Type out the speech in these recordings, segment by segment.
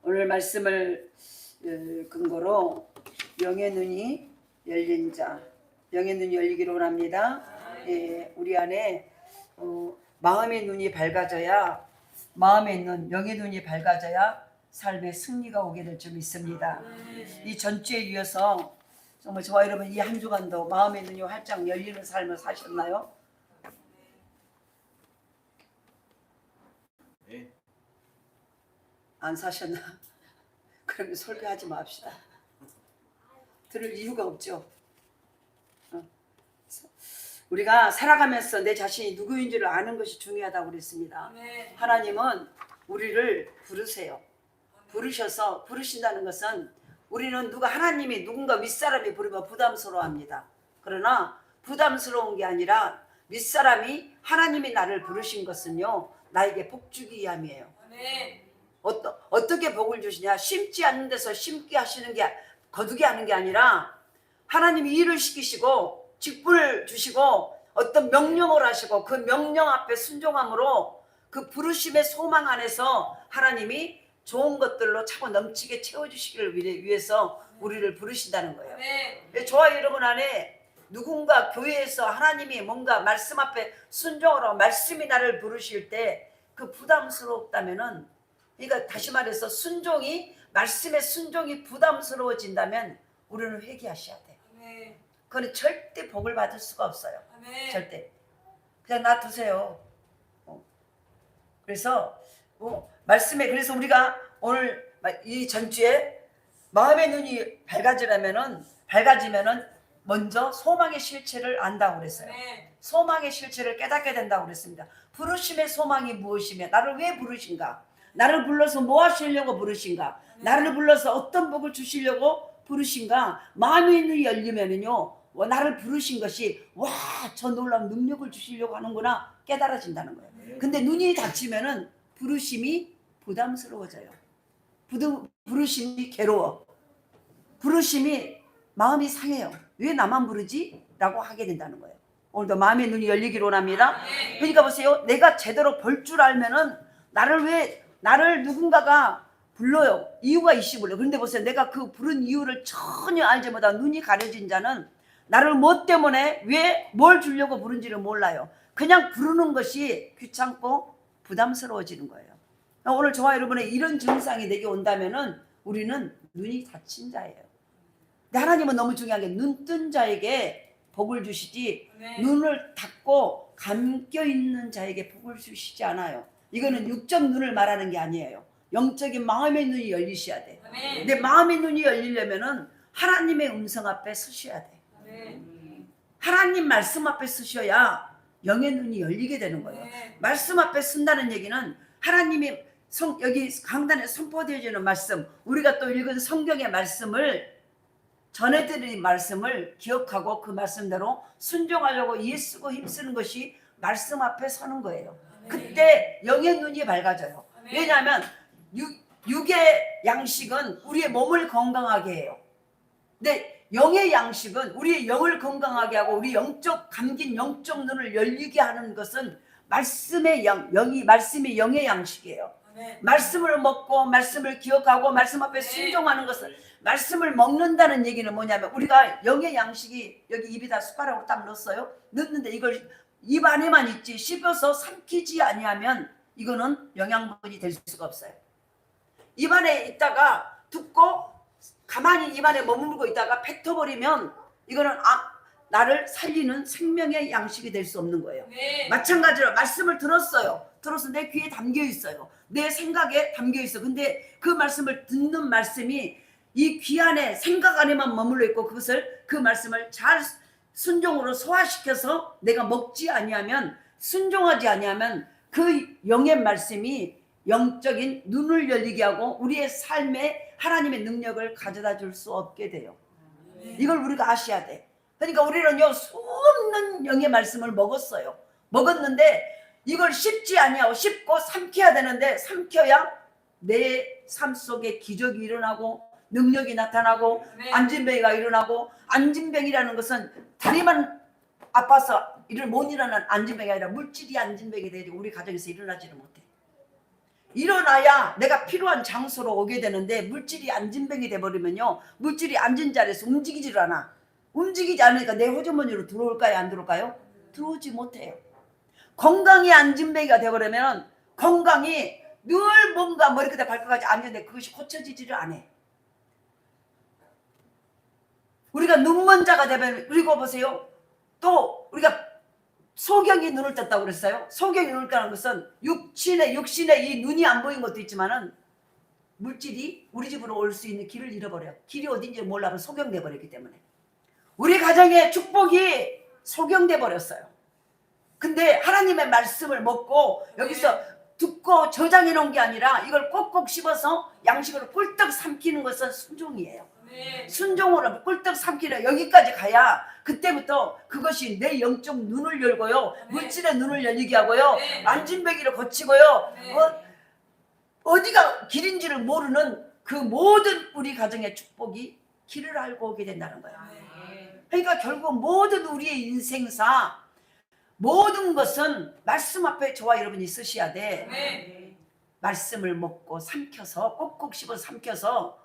오늘 말씀을 근거로 영의 눈이 열린 자, 영의 눈이 열리기를 원합니다. 우리 안에 마음의 눈이 밝아져야, 마음의 눈, 영의 눈이 밝아져야 삶의 승리가 오게 될 줄 믿습니다. 이 전주에 이어서 정말 저와 여러분 이 한 주간도 마음의 눈이 활짝 열리는 삶을 사셨나요? 네. 안 사셨나? 그러면 설교하지 맙시다. 들을 이유가 없죠. 우리가 살아가면서 내 자신이 누구인지를 아는 것이 중요하다고 그랬습니다. 하나님은 우리를 부르세요. 부르셔서, 부르신다는 것은 우리는 하나님이 누군가 윗사람이 부르면 부담스러워합니다. 그러나 부담스러운 게 아니라 윗사람이 하나님이 나를 부르신 것은요, 나에게 복 주기 위함이에요. 어떻게 복을 주시냐? 심지 않는 데서 심게 하시는 게, 거두게 하는 게 아니라 하나님이 일을 시키시고 직분을 주시고 어떤 명령을 하시고 그 명령 앞에 순종함으로 그 부르심의 소망 안에서 하나님이 좋은 것들로 차고 넘치게 채워주시기를 위해서 우리를 부르신다는 거예요. 저와 여러분 안에 누군가 교회에서 하나님이 뭔가 말씀 앞에 순종하라고 말씀이 나를 부르실 때 그 부담스럽다면은, 그러니까 다시 말해서 순종이, 말씀의 순종이 부담스러워진다면 우리는 회개하셔야 돼요. 그건 절대 복을 받을 수가 없어요. 절대. 그냥 놔두세요. 그래서 말씀에, 그래서 우리가 오늘 이 전주에 마음의 눈이 밝아지면은 먼저 소망의 실체를 안다고 그랬어요. 소망의 실체를 깨닫게 된다고 그랬습니다. 부르심의 소망이 무엇이며, 나를 왜 부르신가? 나를 불러서 뭐 하시려고 부르신가? 나를 불러서 어떤 복을 주시려고 부르신가? 마음의 눈이 열리면은요, 나를 부르신 것이, 와, 저 놀라운 능력을 주시려고 하는구나 깨달아진다는 거예요. 근데 눈이 닫히면은 부르심이 부담스러워져요. 부르심이 괴로워. 부르심이 마음이 상해요. 왜 나만 부르지? 라고 하게 된다는 거예요. 오늘도 마음의 눈이 열리기를 원합니다. 그러니까 보세요. 내가 제대로 볼 줄 알면은 나를 누군가가 불러요. 이유가 있이 불러요. 그런데 보세요. 내가 그 부른 이유를 전혀 알지 못하고 눈이 가려진 자는 나를 뭐 때문에 뭘 주려고 부른지를 몰라요. 그냥 부르는 것이 귀찮고 부담스러워지는 거예요. 오늘 저와 여러분의 이런 증상이 내게 온다면은 우리는 눈이 닫힌 자예요. 근데 하나님은 너무 중요한 게 눈 뜬 자에게 복을 주시지 눈을 닫고 감겨 있는 자에게 복을 주시지 않아요. 이거는 육적 눈을 말하는 게 아니에요. 영적인 마음의 눈이 열리셔야 돼. 근데 마음의 눈이 열리려면은 하나님의 음성 앞에 서셔야 돼. 하나님 말씀 앞에 서셔야 영의 눈이 열리게 되는 거예요. 말씀 앞에 쓴다는 얘기는 하나님이 여기 강단에 선포되어지는 말씀, 우리가 또 읽은 성경의 말씀을, 전해드린 말씀을 기억하고 그 말씀대로 순종하려고 애쓰고 힘쓰는 것이 말씀 앞에 서는 거예요. 그때 영의 눈이 밝아져요. 왜냐하면 육의 양식은 우리의 몸을 건강하게 해요. 근데 영의 양식은 우리의 영을 건강하게 하고 우리 감긴 영적 눈을 열리게 하는 것은 말씀의 말씀이 영의 양식이에요. 말씀을 먹고 말씀을 기억하고 말씀 앞에 순종하는 것은, 말씀을 먹는다는 얘기는 뭐냐면, 우리가 영의 양식이 여기 입에다 숟가락으로 딱 넣었어요. 넣는데 이걸 입 안에만 있지 씹어서 삼키지 아니하면 이거는 영양분이 될 수가 없어요. 입 안에 있다가 듣고 가만히 입 안에 머무르고 있다가 뱉어버리면 이거는 나를 살리는 생명의 양식이 될 수 없는 거예요. 마찬가지로 말씀을 들었어요. 들어서 내 귀에 담겨 있어요. 내 생각에 담겨 있어. 근데 그 말씀을 듣는 말씀이 이 귀 안에, 생각 안에만 머물러 있고 그 말씀을 잘 순종으로 소화시켜서 내가 먹지 아니하면, 순종하지 아니하면 그 영의 말씀이 영적인 눈을 열리게 하고 우리의 삶에 하나님의 능력을 가져다 줄 수 없게 돼요. 이걸 우리가 아셔야 돼. 그러니까 우리는요, 수없는 영의 말씀을 먹었는데 이걸 씹지 아니하고, 씹고 삼켜야 되는데, 삼켜야 내 삶 속에 기적이 일어나고 능력이 나타나고 안진뱅이가 일어나고, 안진뱅이라는 것은 다리만 아파서 못 일어나는 안진뱅이가 아니라 물질이 안진뱅이 되지 우리 가정에서 일어나지를 못해. 일어나야 내가 필요한 장소로 오게 되는데 물질이 안진뱅이 돼버리면요. 물질이 앉은 자리에서 움직이질 않아. 움직이지 않으니까 내 호주머니로 들어올까요? 안 들어올까요? 들어오지 못해요. 건강이 안진뱅이가 돼버리면 건강이 늘 뭔가 머리끝에 발끝까지 앉는데 그것이 고쳐지지를 않아. 우리가 눈먼 자가 되면 그리고 보세요. 또 우리가 소경이 눈을 떴다고 그랬어요. 소경이 눈을 떠는 것은 육신의 이 눈이 안 보인 것도 있지만은 물질이 우리 집으로 올 수 있는 길을 잃어버려요. 길이 어딘지 몰라서 소경돼 버렸기 때문에 우리 가정의 축복이 소경돼 버렸어요. 근데 하나님의 말씀을 먹고 여기서 듣고 저장해 놓은 게 아니라 이걸 꼭꼭 씹어서 양식으로 꿀떡 삼키는 것은 순종이에요. 순종으로 꿀떡 삼키는 여기까지 가야 그때부터 그것이 내 영적 눈을 열고요. 물질의 눈을 열리게 하고요. 안진뱅이를 고치고요. 어디가 길인지를 모르는 그 모든 우리 가정의 축복이 길을 알고 오게 된다는 거예요. 그러니까 결국 모든 우리의 인생사 모든 것은 말씀 앞에 저와 여러분이 쓰셔야 돼. 말씀을 먹고 삼켜서 꼭꼭 씹어 삼켜서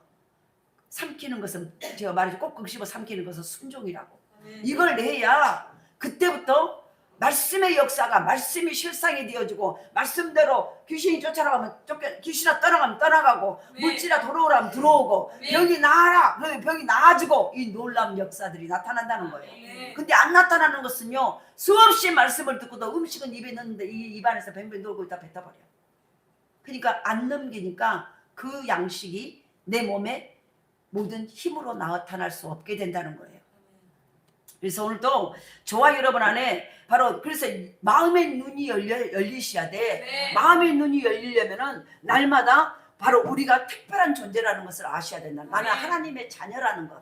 삼키는 것은 제가 말했죠. 꼭꼭 씹어 삼키는 것은 순종이라고. 이걸 해야 그때부터 말씀의 역사가 말씀이 실상이 되어지고 말씀대로 귀신이 쫓아나가면 귀신아 떠나가면 떠나가고 물질아 들어오라면 들어오고 병이 나아라 그러면 병이 나아지고 이 놀라운 역사들이 나타난다는 거예요. 근데 안 나타나는 것은요 수없이 말씀을 듣고도 음식은 입에 넣는데 이 입안에서 뱅뱅 돌고 있다 뱉어버려. 그러니까 안 넘기니까 그 양식이 내 몸에 모든 힘으로 나타날 수 없게 된다는 거예요. 그래서 오늘도 저와 여러분 안에 바로 그래서 마음의 눈이 열리셔야 돼. 마음의 눈이 열리려면은 날마다 바로 우리가 특별한 존재라는 것을 아셔야 된다. 나는 하나님의 자녀라는 것.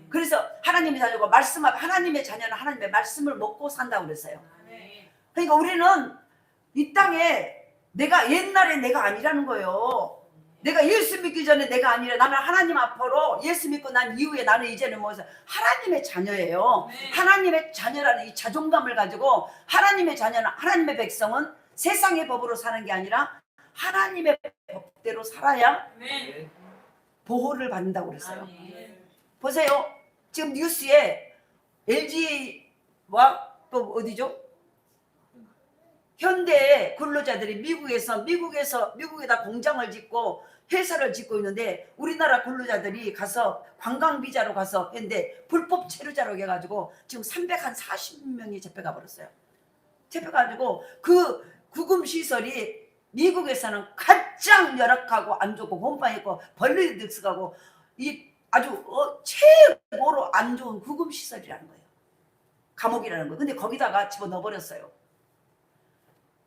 그래서 하나님의 자녀고 말씀 앞 하나님의 자녀는 하나님의 말씀을 먹고 산다고 그랬어요. 그러니까 우리는 이 땅에 내가 옛날에 내가 아니라는 거예요. 내가 예수 믿기 전에 내가 아니라 나는 하나님 앞으로 예수 믿고 난 이후에 나는 이제는 뭐서 하나님의 자녀예요. 하나님의 자녀라는 이 자존감을 가지고 하나님의 자녀는 하나님의 백성은 세상의 법으로 사는 게 아니라 하나님의 법대로 살아야 보호를 받는다고 그랬어요. 보세요. 지금 뉴스에 LG와 또 어디죠? 현대 근로자들이 미국에다 공장을 짓고 회사를 짓고 있는데 우리나라 근로자들이 가서 관광 비자로 가서 했는데 불법 체류자로 해가지고 지금 340명이 잡혀가 버렸어요. 잡혀가지고 그 구금 시설이 미국에서는 가장 열악하고 안 좋고 곰팡이 있고 벌레들 들어가고 이 아주 최고로 안 좋은 구금 시설이라는 거예요. 감옥이라는 거예요. 근데 거기다가 집어넣어 버렸어요.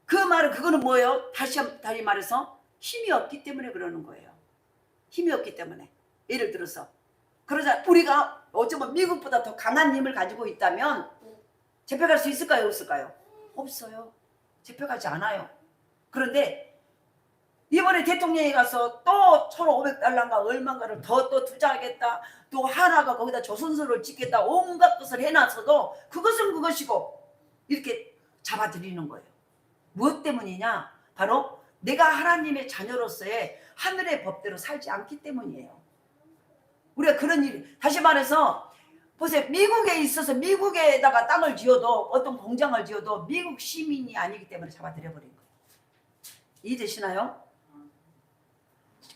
그 말은 그거는 뭐예요? 다시 말해서 힘이 없기 때문에 그러는 거예요. 힘이 없기 때문에. 예를 들어서 그러자 우리가 어쩌면 미국보다 더 강한 힘을 가지고 있다면 잡혀갈 수 있을까요? 없을까요? 없어요. 잡혀가지 않아요. 그런데 이번에 대통령이 가서 또 1,500달러인가 얼마인가를 더 투자하겠다. 또 하나가 거기다 조선소를 짓겠다. 온갖 것을 해놨어도 그것은 그것이고 이렇게 잡아들이는 거예요. 무엇 때문이냐? 바로 내가 하나님의 자녀로서의 하늘의 법대로 살지 않기 때문이에요. 우리가 그런 일, 다시 말해서 보세요. 미국에 있어서 미국에다가 땅을 지어도 어떤 공장을 지어도 미국 시민이 아니기 때문에 잡아들여버린 거예요. 이해되시나요?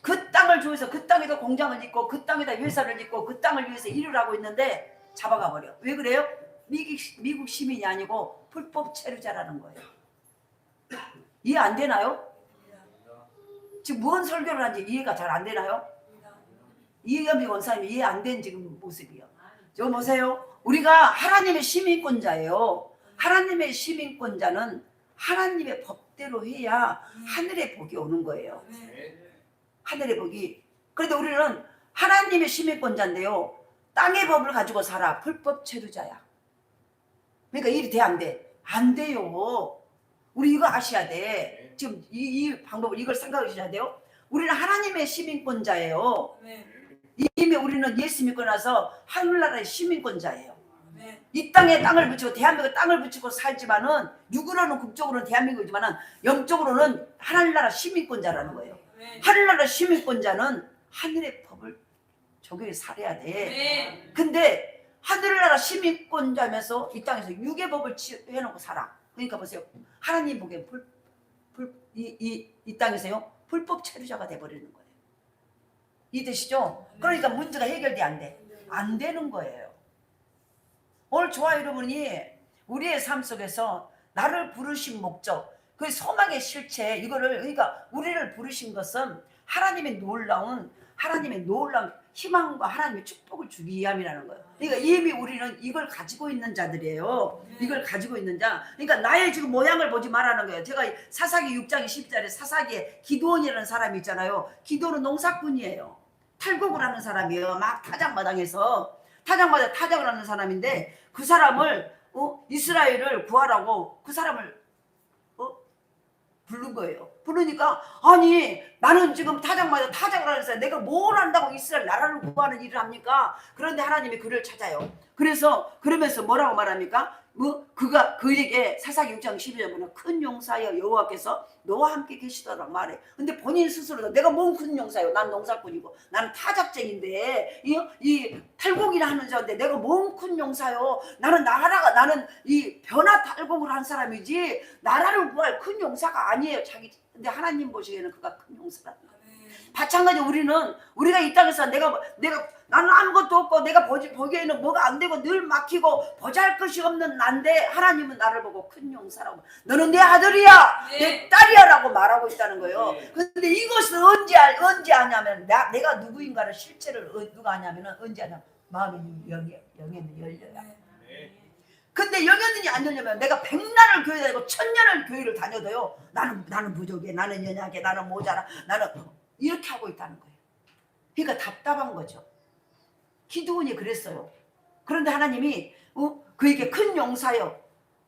그 땅을 주어서 그 땅에다 공장을 짓고 그 땅에다 회사를 짓고 그 땅을 위해서 일을 하고 있는데 잡아가 버려. 왜 그래요? 미국 시민이 아니고 불법 체류자라는 거예요. 이해 안 되나요? 지금 무슨 설교를 하는지 이해가 잘 안 되나요? 이해겸이 원사님이 이해 안 된 지금 모습이요. 저 보세요. 우리가 하나님의 시민권자예요. 하나님의 시민권자는 하나님의 법대로 해야 하늘의 복이 오는 거예요. 하늘의 복이. 그런데 우리는 하나님의 시민권자인데요. 땅의 법을 가지고 살아. 불법 체류자야. 그러니까 일이 돼 안 돼? 안 돼요. 우리 이거 아셔야 돼. 지금 이 방법을 이걸 생각하셔야 돼요. 우리는 하나님의 시민권자예요. 이미 우리는 예수 믿고 나서 하늘나라의 시민권자예요. 이 땅에 땅을 붙이고 대한민국에 땅을 붙이고 살지만은 육으로는 국적으로는 대한민국이지만은 영적으로는 하늘나라 시민권자라는 거예요. 하늘나라 시민권자는 하늘의 법을 적용해 살아야 돼. 근데 하늘나라 시민권자면서 이 땅에서 육의 법을 해놓고 살아. 그러니까 보세요. 하나님 보기엔 이 땅에서요 불법 체류자가 돼버리는 거예요. 이해되시죠? 그러니까 문제가 해결돼 안 돼? 안 되는 거예요. 오늘 저와 여러분이 우리의 삶 속에서 나를 부르신 목적, 그 소망의 실체, 이거를, 그러니까 우리를 부르신 것은 하나님의 놀라운 희망과 하나님의 축복을 주기 위함이라는 거예요. 그러니까 이미 우리는 이걸 가지고 있는 자들이에요. 이걸 가지고 있는 자. 그러니까 나의 지금 모양을 보지 말라는 거예요. 제가 사사기 6장 10절에 사사기에 기드온이라는 사람이 있잖아요. 기드온은 농사꾼이에요. 탈곡을 하는 사람이에요. 막 타작마당에서 타작을 하는 사람인데 그 사람을 이스라엘을 구하라고 그 사람을 부른 거예요. 부르니까 아니 나는 지금 타작을 하는 사람 내가 뭘 한다고 이스라엘 나라를 구하는 일을 합니까? 그런데 하나님이 그를 찾아요. 그러면서 뭐라고 말합니까? 그에게 사사기 6장 12절에 보면 큰 용사여 여호와께서 너와 함께 계시더라 말해. 근데 본인 스스로도 내가 뭔 큰 용사요? 난 농사꾼이고 나는 타작쟁인데 이 탈곡이나 하는 자인데 내가 뭔 큰 용사요? 나는 이 변화 탈곡을 한 사람이지 나라를 구할 큰 용사가 아니에요. 근데 하나님 보시기에는 그가 큰 용사라. 마찬가지 우리가 이 땅에서 나는 아무것도 없고 내가 보기에는 뭐가 안 되고 늘 막히고 보잘것이 없는 난데 하나님은 나를 보고 큰 용사라고 너는 내 아들이야 내 딸이야 라고 말하고 있다는 거예요. 근데 이것은 언제 하냐면 내가 누구인가를 실체를 누가 하냐면 언제 하냐면 마음의 영의 열려요. 근데 영현이 안 열려면 내가 100년을 교회 다니고 1000년을 교회를 다녀도요 나는 부족해, 나는 연약해, 나는 모자라, 나는 이렇게 하고 있다는 거예요. 그러니까 답답한 거죠. 기드온이 그랬어요. 그런데 하나님이 그에게 큰 용사요.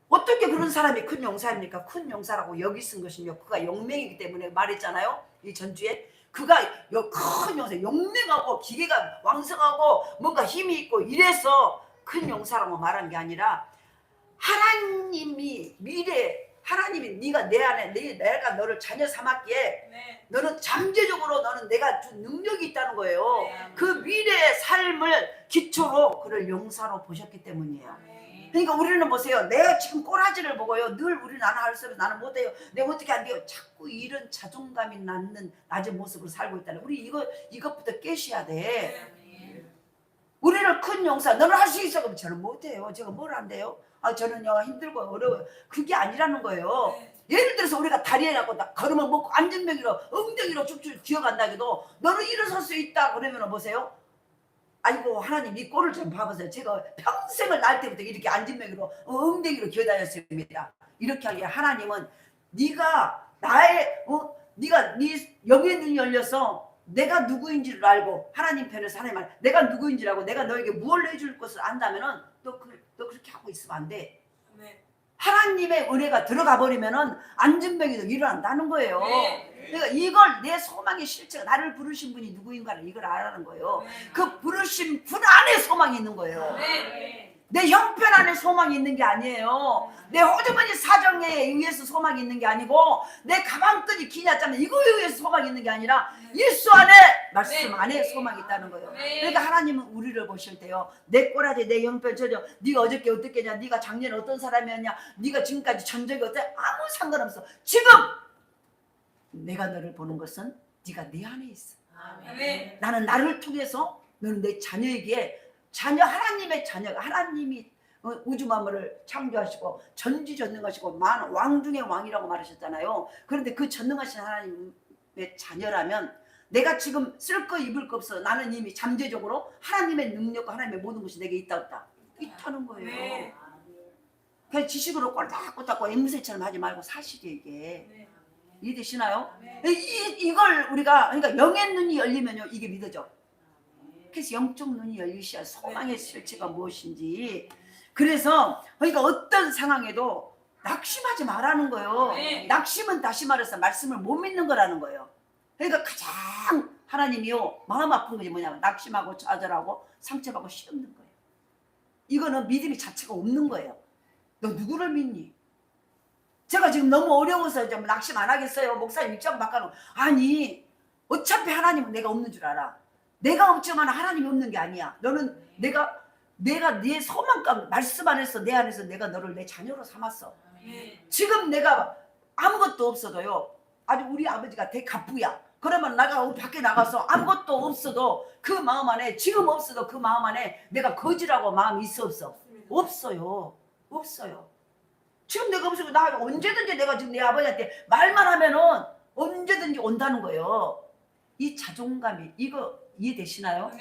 어떻게 그런 사람이 큰 용사입니까? 큰 용사라고 여기 쓴 것은요 그가 용맹이기 때문에 말했잖아요. 이 전주에 그가 큰 용사, 용맹하고 기계가 왕성하고 뭔가 힘이 있고 이래서 큰 용사라고 말한 게 아니라 하나님이 네가 내 안에 내가 너를 자녀 삼았기에 너는 잠재적으로 내가 준 능력이 있다는 거예요. 그 미래의 삶을 기초로 그를 용사로 보셨기 때문이에요. 그러니까 우리는 보세요. 내가 지금 꼬라지를 보고요 늘 우리는 나는 할 수 없어, 나는 못해요, 내가 어떻게 안 돼요, 자꾸 이런 자존감이 낮은 모습을 살고 있다는 우리 이것부터 깨셔야 돼. 우리를 큰 용사, 너는 할 수 있어. 그럼 저는 못해요. 제가 뭘 안 돼요? 저는요 힘들고 어려워요. 그게 아니라는 거예요. 예를 들어서 우리가 다리에 잡고 걸으면 먹고 안전뱅이로 엉덩이로 쭉쭉 기어간다 해도 너는 일어설 수 있다 그러면 보세요. 아이고 하나님 이 꼴을 좀 봐보세요. 제가 평생을 날 때부터 이렇게 안전뱅이로 엉덩이로 기어다녔습니다. 이렇게 하기에 하나님은 네가 네 영의 눈이 열려서 내가 누구인지를 알고 하나님 편에서 하나님 말 내가 누구인지를 알고 내가 너에게 무엇을 해줄 것을 안다면은 너 그렇게 하고 있으면 안 돼. 하나님의 은혜가 들어가 버리면은 안전병이도 일어난다는 거예요. 그러니까 이걸 내 소망의 실체가 나를 부르신 분이 누구인가를 이걸 알아는 거예요. 그 부르신 분 안에 소망이 있는 거예요. 내 형편 안에 소망이 있는 게 아니에요. 내 호주머니 사정에 의해서 소망이 있는 게 아니고 내 가방끈이 기냐잖아요. 이거에 의해서 소망이 있는 게 아니라 예수 안에 말씀 안에 소망이 있다는 거예요. 그러니까 하나님은 우리를 보실 때요 내 꼬라지 내 형편 저저 네가 어저께 어떻게 했냐, 네가 작년에 어떤 사람이었냐, 네가 지금까지 전적이 어때, 아무 상관없어. 지금 내가 너를 보는 것은 네가 내 안에 있어. 나는 나를 통해서 너는 내 자녀에게 하나님의 자녀가 하나님이 우주 만물을 창조하시고 전지전능하시고 왕 중의 왕이라고 말하셨잖아요. 그런데 그 전능하신 하나님의 자녀라면 내가 지금 쓸 거 입을 거 없어. 나는 이미 잠재적으로 하나님의 능력과 하나님의 모든 것이 내게 있다 없다? 있다는 거예요. 그냥 지식으로 꼴딱꼴딱 앵무새처럼 하지 말고 사실이 이게 이해되시나요? 이걸 우리가 그러니까 영의 눈이 열리면요 이게 믿어져. 그래서 영적 눈이 열리셔야 소망의 실체가 무엇인지. 그래서 그러니까 어떤 상황에도 낙심하지 말라는 거예요. 낙심은 다시 말해서 말씀을 못 믿는 거라는 거예요. 그러니까 가장 하나님이요 마음 아픈 것이 뭐냐면 낙심하고 좌절하고 상처받고 시험는 거예요. 이거는 믿음이 자체가 없는 거예요. 너 누구를 믿니? 제가 지금 너무 어려워서 좀 낙심 안 하겠어요. 목사님 입장 바꿔놓은. 아니 어차피 하나님은 내가 없는 줄 알아. 내가 없지만 하나님이 없는 게 아니야. 너는 내가 네 소망감 말씀 안에서 내 안에서 내가 너를 내 자녀로 삼았어. 지금 내가 아무것도 없어도요. 아주 우리 아버지가 대가부야. 그러면 나가 밖에 나가서 아무것도 없어도 그 마음 안에 지금 없어도 그 마음 안에 내가 거지라고 마음이 있어 없어? 없어요. 없어요. 지금 내가 없어도 나 언제든지 내가 지금 내 아버지한테 말만 하면은 언제든지 온다는 거예요. 이 자존감이 이거 이해되시나요?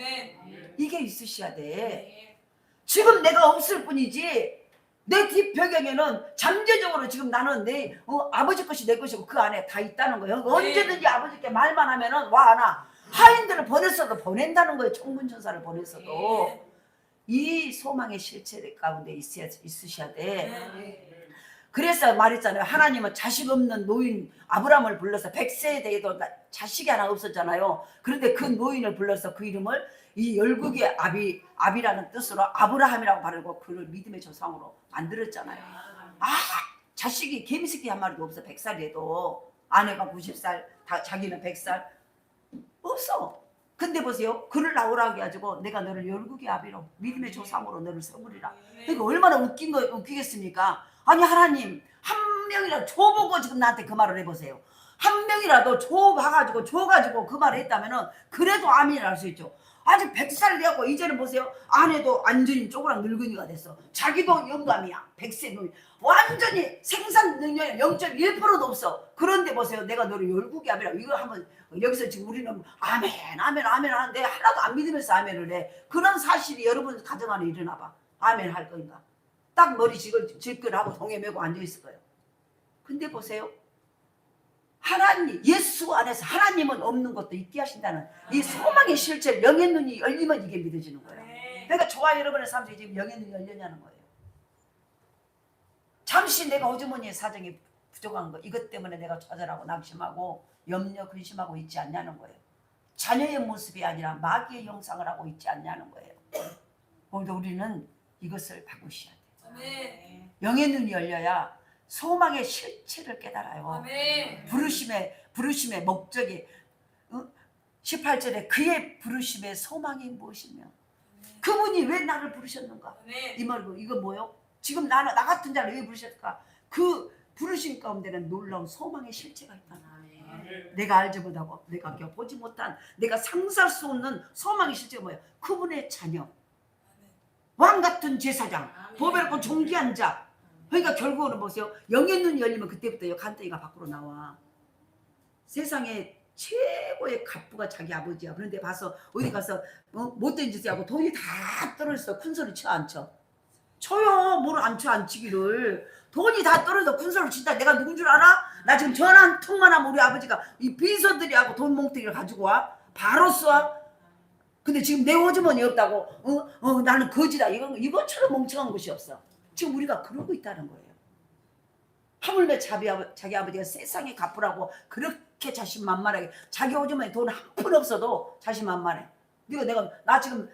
이게 있으셔야 돼. 지금 내가 없을 뿐이지 내 뒷배경에는 잠재적으로 지금 나는 내 아버지 것이 내 것이고 그 안에 다 있다는 거예요. 언제든지 아버지께 말만 하면은 와 나 하인들을 보냈어도 보낸다는 거예요. 청문전사를 보냈어도. 이 소망의 실체 가운데 있으셔야 돼. 그래서 말했잖아요. 하나님은 자식 없는 노인 아브라함을 불러서 100세에 대해도 자식이 하나 없었잖아요. 그런데 그 노인을 불러서 그 이름을 이 열국의 아비라는 뜻으로 아브라함이라고 바르고 그를 믿음의 조상으로 만들었잖아요. 자식이 개미새끼 한 마리도 없어. 100살에도 아내가 90살 자기는 100살 없어. 근데 보세요. 그를 나오라고 해가지고 내가 너를 열국의 아비로 믿음의 조상으로 너를 세우리라. 그러니까 얼마나 웃기겠습니까? 아니 하나님 한 명이라도 줘보고 지금 나한테 그 말을 해보세요. 한 명이라도 줘가지고 그 말을 했다면은 그래도 아멘이라 할 수 있죠. 아직 100살 되었고 이제는 보세요. 아내도 완전히 쪼그랑 늙은이가 됐어. 자기도 영감이야. 100세 노인. 완전히 생산 능력이 0.1%도 없어. 그런데 보세요. 내가 너를 열국의 아비라고 이거 한번 여기서 지금 우리는 아멘 하는데 하나도 안 믿으면서 아멘을 해. 그런 사실이 여러분 가정 안에 일어나 봐. 아멘 할 거인가? 딱 머리 질끈하고 동해 메고 앉아있을 거예요. 근데 보세요. 하나님 예수 안에서 하나님은 없는 것도 있게 하신다는 이 소망의 실체를 영의 눈이 열리면 이게 믿어지는 거예요. 그러니까 저와 여러분의 삶에 지금 영의 눈이 열리냐는 거예요. 잠시 내가 호주머니의 사정이 부족한 거 이것 때문에 내가 좌절하고 낙심하고 염려 근심하고 있지 않냐는 거예요. 자녀의 모습이 아니라 마귀의 형상을 하고 있지 않냐는 거예요. 오늘도 우리는 이것을 바꾸셔야 돼요. 영의 눈이 열려야 소망의 실체를 깨달아요. 부르심의 목적이 18절에 그의 부르심의 소망이 무엇이며 그분이 왜 나를 부르셨는가? 이 말고 이거 뭐요? 지금 나 같은 자를 왜 부르셨을까? 그 부르심 가운데는 놀라운 소망의 실체가 있다. 내가 알지 못하고 내가 보지 못한 내가 상상할 수 없는 소망의 실체가 뭐예요? 그분의 자녀 왕 같은 제사장 보배롭고 존귀한 자. 그러니까 결국은 보세요. 영의 눈이 열리면 그때부터 간땡이가 밖으로 나와. 세상에 최고의 갑부가 자기 아버지야. 그런데 봐서 어디 가서 못된 짓을 하고 돈이 다 떨어졌어. 큰소리 쳐 안 쳐? 쳐요. 뭘 안 쳐 안 치기를. 돈이 다 떨어져 큰소리 친다. 내가 누군 줄 알아? 나 지금 전화 한 통만 하면 우리 아버지가 이 비서들이 하고 돈 몽둥이를 가지고 와. 바로 쏴. 근데 지금 내 호주머니 없다고 나는 거지다. 이것처럼 멍청한 것이 없어. 지금 우리가 그러고 있다는 거예요. 하물며 자기 아버지가 세상에 갚으라고 그렇게 자신만만하게 자기 호주머니 돈 한 푼 없어도 자신만만해. 나 지금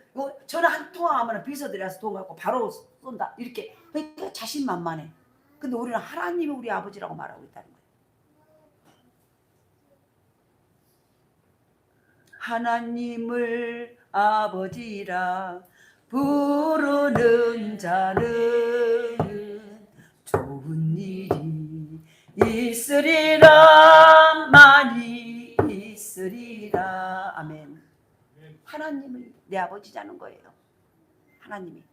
전화 한 통화하면 비서들이 와서 돈 갖고 바로 쏜다. 이렇게 그러니까 자신만만해. 근데 우리는 하나님이 우리 아버지라고 말하고 있다는 거예요. 하나님을 아버지라 부르는 자는 좋은 일이 있으리라 많이 있으리라. 아멘. 하나님을 내 아버지라는 거예요. 하나님이.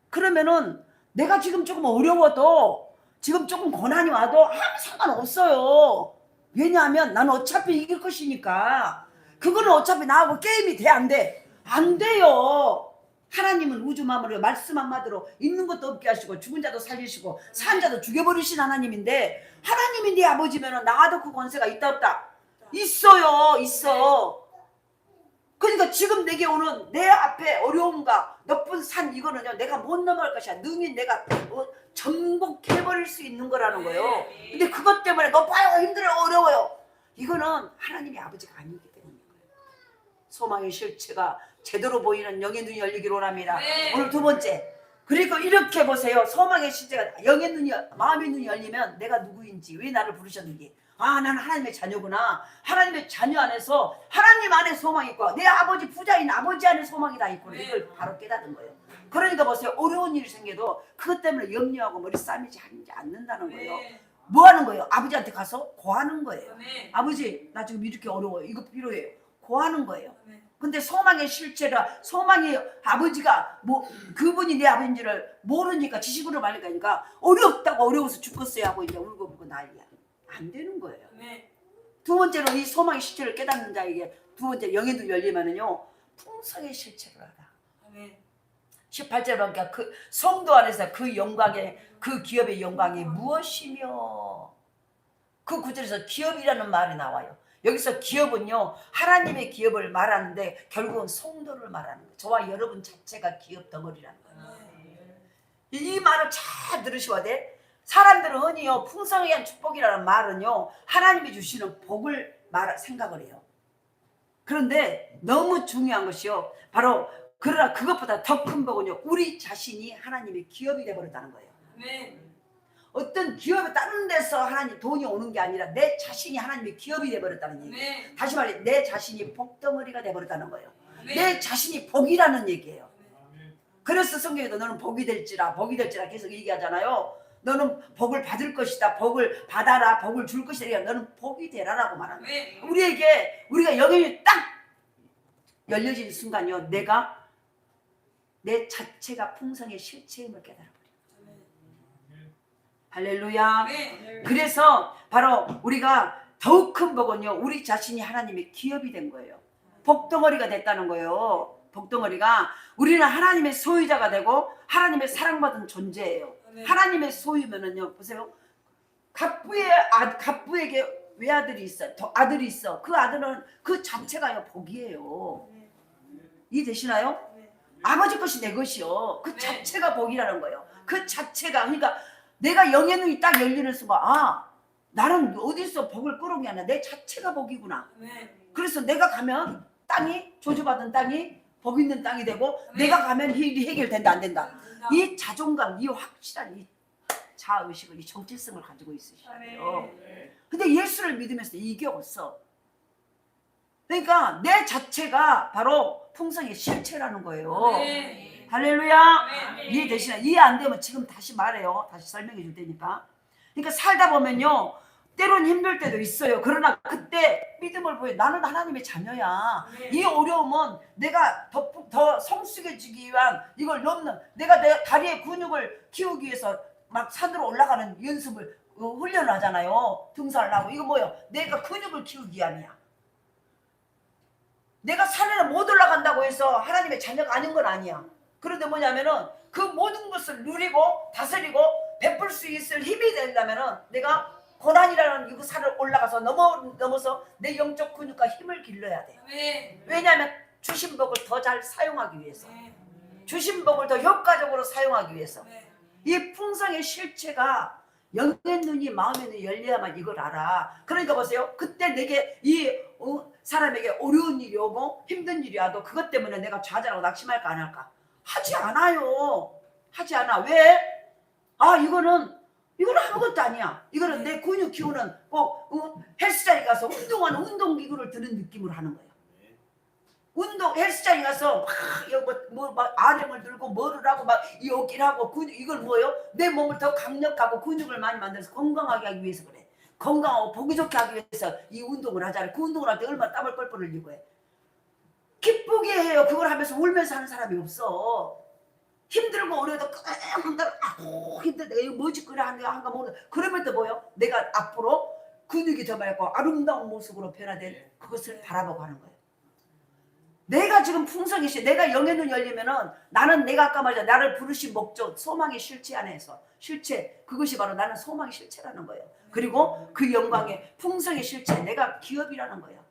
그러면은 내가 지금 조금 어려워도 지금 조금 고난이 와도 아무 상관없어요. 왜냐하면 나는 어차피 이길 것이니까. 그거는 어차피 나하고 게임이 돼 안 돼? 안 돼요. 하나님은 우주 만물을 말씀 한마디로 있는 것도 없게 하시고 죽은 자도 살리시고 산 자도 죽여버리신 하나님인데 하나님이 네 아버지면 나도 그 권세가 있다 없다? 있어요. 있어. 그러니까 지금 내게 오는 내 앞에 어려움과 높은 산 이거는요 내가 못 넘어갈 것이야. 능히 내가 정복해버릴 수 있는 거라는 거예요. 근데 그것 때문에 높아요 힘들어요 어려워요. 이거는 하나님의 아버지가 아니기 때문인 거예요. 소망의 실체가 제대로 보이는 영의 눈이 열리기를 원합니다. 오늘 두 번째 그리고 이렇게 보세요. 소망의 실체가 영의 눈이 마음의 눈이 열리면 내가 누구인지 왜 나를 부르셨는지 나는 하나님의 자녀구나. 하나님의 자녀 안에서 하나님 안에 소망이 있고 내 아버지 부자인 아버지 안에 소망이 다 있고 이걸 바로 깨닫는 거예요. 그러니까 보세요. 어려운 일이 생겨도 그것 때문에 염려하고 머리 싸매지 하지 않는다는 거예요. 뭐 하는 거예요? 아버지한테 가서 고하는 거예요. 아버지 나 지금 이렇게 어려워요. 이거 필요해요. 고하는 거예요. 근데 소망의 실체라 소망이 아버지가 뭐 그분이 내 아버지를 모르니까 지식으로 말리니까 어렵다고 어려워서 죽겠어요 하고 이제 울고 난리야. 안 되는 거예요. 두 번째로 이 소망의 실체를 깨닫는 자에게 두 번째 영의 눈이 열리면은요 풍성의 실체를 알아. 18절 보니까 그 성도 안에서 그 영광의 그 기업의 영광이 무엇이며 그 구절에서 기업이라는 말이 나와요. 여기서 기업은요 하나님의 기업을 말하는데 결국은 성도를 말하는 거예요. 저와 여러분 자체가 기업 덩어리라는 거예요. 이 말을 잘 들으셔야 돼. 사람들은 흔히요 풍성에 대한 축복이라는 말은요 하나님이 주시는 복을 생각을 해요. 그런데 너무 중요한 것이요 바로 그러나 그것보다 더 큰 복은요 우리 자신이 하나님의 기업이 되어버렸다는 거예요. 어떤 기업에 다른 데서 하나님 돈이 오는 게 아니라 내 자신이 하나님의 기업이 되어버렸다는 얘기예요. 다시 말해 내 자신이 복덩어리가 되어버렸다는 거예요. 내 자신이 복이라는 얘기예요. 그래서 성경에도 너는 복이 될지라 계속 얘기하잖아요. 너는 복을 받을 것이다. 복을 받아라. 복을 줄 것이다. 너는 복이 되라라고 말하는 거예요. 우리가 영역이 딱 열려진 순간요 내 자체가 풍성의 실체임을 깨달아버려요. 할렐루야. 그래서 바로 우리가 더욱 큰 복은요 우리 자신이 하나님의 기업이 된 거예요. 복덩어리가 됐다는 거예요. 복덩어리가 우리는 하나님의 소유자가 되고 하나님의 사랑받은 존재예요. 하나님의 소유면은요 보세요. 갑부에게 외아들이 있어. 아들이 있어. 그 아들은 그 자체가요 복이에요. 이해되시나요? 아버지 것이 내 것이요. 그 자체가 복이라는 거예요. 그 자체가 그러니까 내가 영의 눈이 딱 열리는 순간 나는 어디서 복을 끌어온 게 아니라 내 자체가 복이구나. 그래서 내가 가면 땅이 저주받은 땅이 복 있는 땅이 되고 내가 가면 일이 해결된다 안 된다. 이 자존감 이 확실한 이 자아의식을 이 정체성을 가지고 있으셔야 돼요. 근데 예수를 믿으면서 이게 없어. 그러니까 내 자체가 바로 풍성의 실체라는 거예요. 할렐루야. 이해되시나? 이해 안 되면 지금 다시 말해요. 다시 설명해 줄 테니까. 그러니까 살다 보면요 때로는 힘들 때도 있어요. 그러나 그때 믿음을 보여 나는 하나님의 자녀야. 이 어려움은 내가 더 성숙해지기 위한 이걸 넘는 내가 내 다리의 근육을 키우기 위해서 막 산으로 올라가는 연습을 훈련을 하잖아요. 등산을 하고 이거 뭐예요? 내가 근육을 키우기 위함이야. 내가 산에 못 올라간다고 해서 하나님의 자녀가 아닌 건 아니야. 그런데 뭐냐면은 그 모든 것을 누리고 다스리고 베풀 수 있을 힘이 되려면은 내가 고난이라는 그 산을 올라가서 넘어서 내 영적 근육과 힘을 길러야 돼. 왜냐하면 주신 복을 더 잘 사용하기 위해서, 주신 복을 더 효과적으로 사용하기 위해서. 이 풍성의 실체가 영의 눈이 마음의 눈이 열려야만 이걸 알아. 그러니까 보세요. 그때 내게 이 사람에게 어려운 일이 오고 힘든 일이 와도 그것 때문에 내가 좌절하고 낙심할까 안 할까? 하지 않아요. 하지 않아. 왜? 이거는 아무것도 아니야. 이거는 내 근육 키우는 헬스장에 가서 운동하는 운동기구를 드는 느낌으로 하는 거예요. 헬스장에 가서 막 아령을 들고 뭐를 하고 막 여기를 하고 이걸 뭐예요? 내 몸을 더 강력하고 근육을 많이 만들어서 건강하게 하기 위해서 그래. 건강하고 보기 좋게 하기 위해서 이 운동을 하잖아요. 그 운동을 할 때 얼마나 땀을 뻘뻘 흘리고 해. 기쁘게 해요. 그걸 하면서 울면서 하는 사람이 없어. 힘들고 어려도 힘들다 이거 뭐짓거리 한가 모르. 그러면 또 뭐요? 내가 앞으로 근육이 더 많고 아름다운 모습으로 변화된 그것을 바라보고 하는 거예요. 내가 지금 풍성이 내가 영의 눈이 열리면은 나는 내가 아까 말했잖아. 나를 부르신 목적 소망의 실체 안에서 실체 그것이 바로 나는 소망의 실체라는 거예요. 그리고 그 영광의 풍성의 실체 내가 기업이라는 거예요.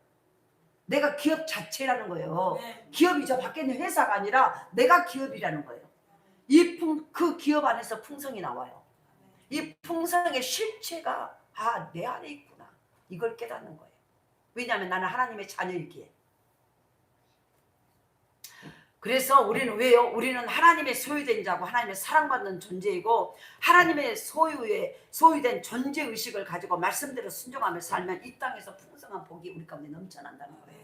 내가 기업 자체라는 거예요. 기업이 저 밖에 있는 회사가 아니라 내가 기업이라는 거예요. 그 기업 안에서 풍성이 나와요. 이 풍성의 실체가 내 안에 있구나. 이걸 깨닫는 거예요. 왜냐하면 나는 하나님의 자녀이기에. 그래서 우리는 왜요? 우리는 하나님의 소유된 자고 하나님의 사랑받는 존재이고 하나님의 소유된 존재의식을 가지고 말씀대로 순종하며 살면 이 땅에서 풍성한 복이 우리 가운데 넘쳐난다는 거예요.